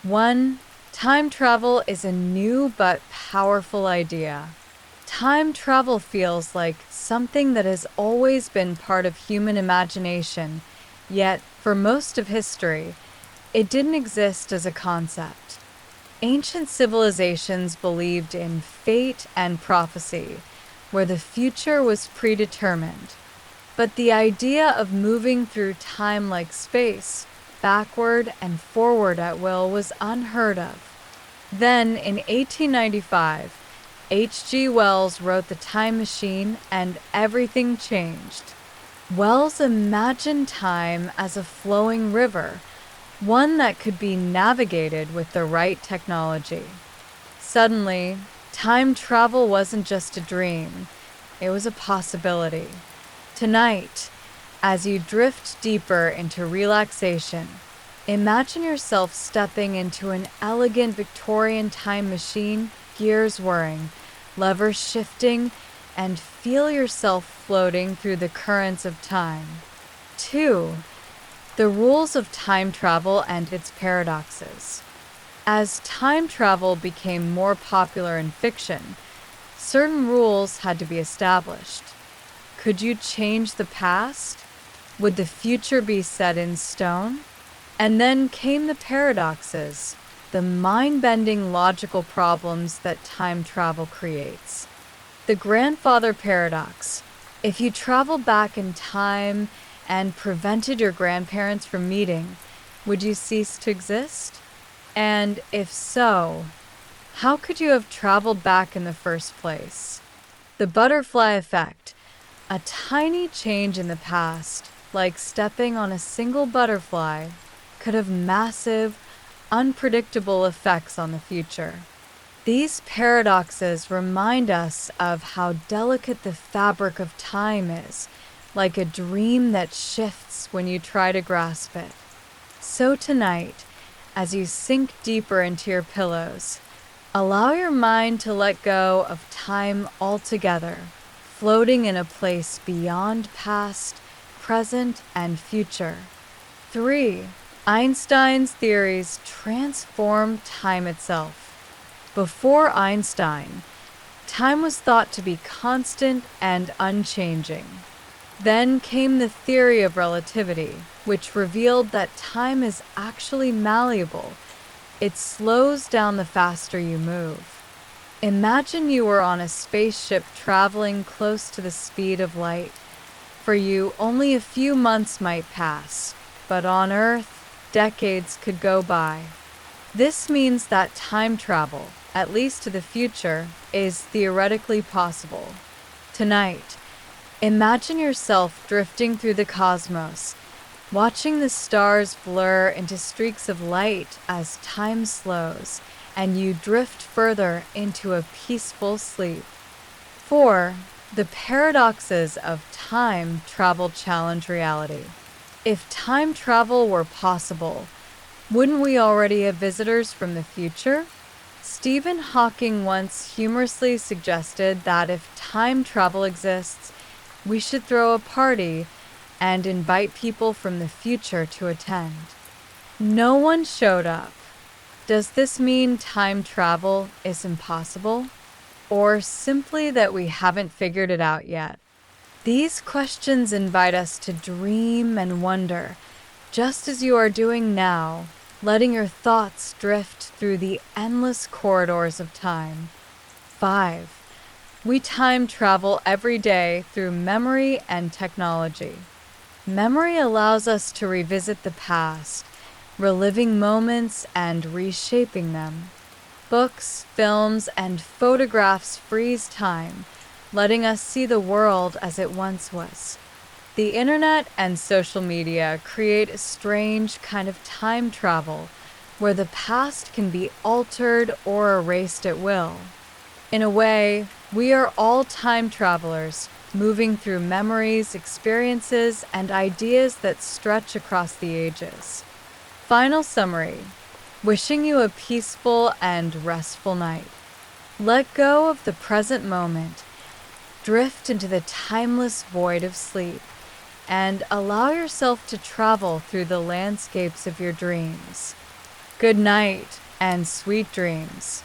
1. Time travel is a new but powerful idea. Time travel feels like something that has always been part of human imagination, yet, for most of history, it didn't exist as a concept. Ancient civilizations believed in fate and prophecy, where the future was predetermined. But the idea of moving through time like space, backward and forward at will, was unheard of. Then, in 1895, H.G. Wells wrote The Time Machine, and everything changed. Wells imagined time as a flowing river, one that could be navigated with the right technology. Suddenly, time travel wasn't just a dream, it was a possibility. Tonight, as you drift deeper into relaxation, imagine yourself stepping into an elegant Victorian time machine, gears whirring, levers shifting, and feel yourself floating through the currents of time. 2. The rules of time travel and its paradoxes. As time travel became more popular in fiction, certain rules had to be established. Could you change the past? Would the future be set in stone? And then came the paradoxes, the mind-bending logical problems that time travel creates. The grandfather paradox. If you traveled back in time and prevented your grandparents from meeting, would you cease to exist? And if so, how could you have traveled back in the first place? The butterfly effect. A tiny change in the past, like stepping on a single butterfly, could have massive, unpredictable effects on the future. These paradoxes remind us of how delicate the fabric of time is, like a dream that shifts when you try to grasp it. So tonight, as you sink deeper into your pillows, allow your mind to let go of time altogether, floating in a place beyond past, present, and future. 3. Einstein's theories transform time itself. Before Einstein, time was thought to be constant and unchanging. Then came the theory of relativity, which revealed that time is actually malleable. It slows down the faster you move. Imagine you were on a spaceship traveling close to the speed of light. For you, only a few months might pass, but on Earth, decades could go by. This means that time travel, at least to the future, is theoretically possible. Tonight, imagine yourself drifting through the cosmos, watching the stars blur into streaks of light as time slows, and you drift further into a peaceful sleep. 4. The paradoxes of time travel challenge reality. If time travel were possible, wouldn't we already have visitors from the future? Stephen Hawking once humorously suggested that if time travel exists, we should throw a party and invite people from the future to attend. No one showed up. Does this mean time travel is impossible? Or simply that we haven't figured it out yet? These questions invite us to dream and wonder, just as you are doing now, letting your thoughts drift through the endless corridors of time. 5. We time travel every day through memory and technology. Memory allows us to revisit the past, reliving moments and reshaping them. Books, films, and photographs freeze time, letting us see the world as it once was. The internet and social media create a strange kind of time travel where the past can be altered or erased at will. In a way, we are all time travelers, moving through memories, experiences, and ideas that stretch across the ages. Final summary. Wishing you a peaceful and restful night. Let go of the present moment, drift into the timeless void of sleep, and allow yourself to travel through the landscapes of your dreams. Good night and sweet dreams.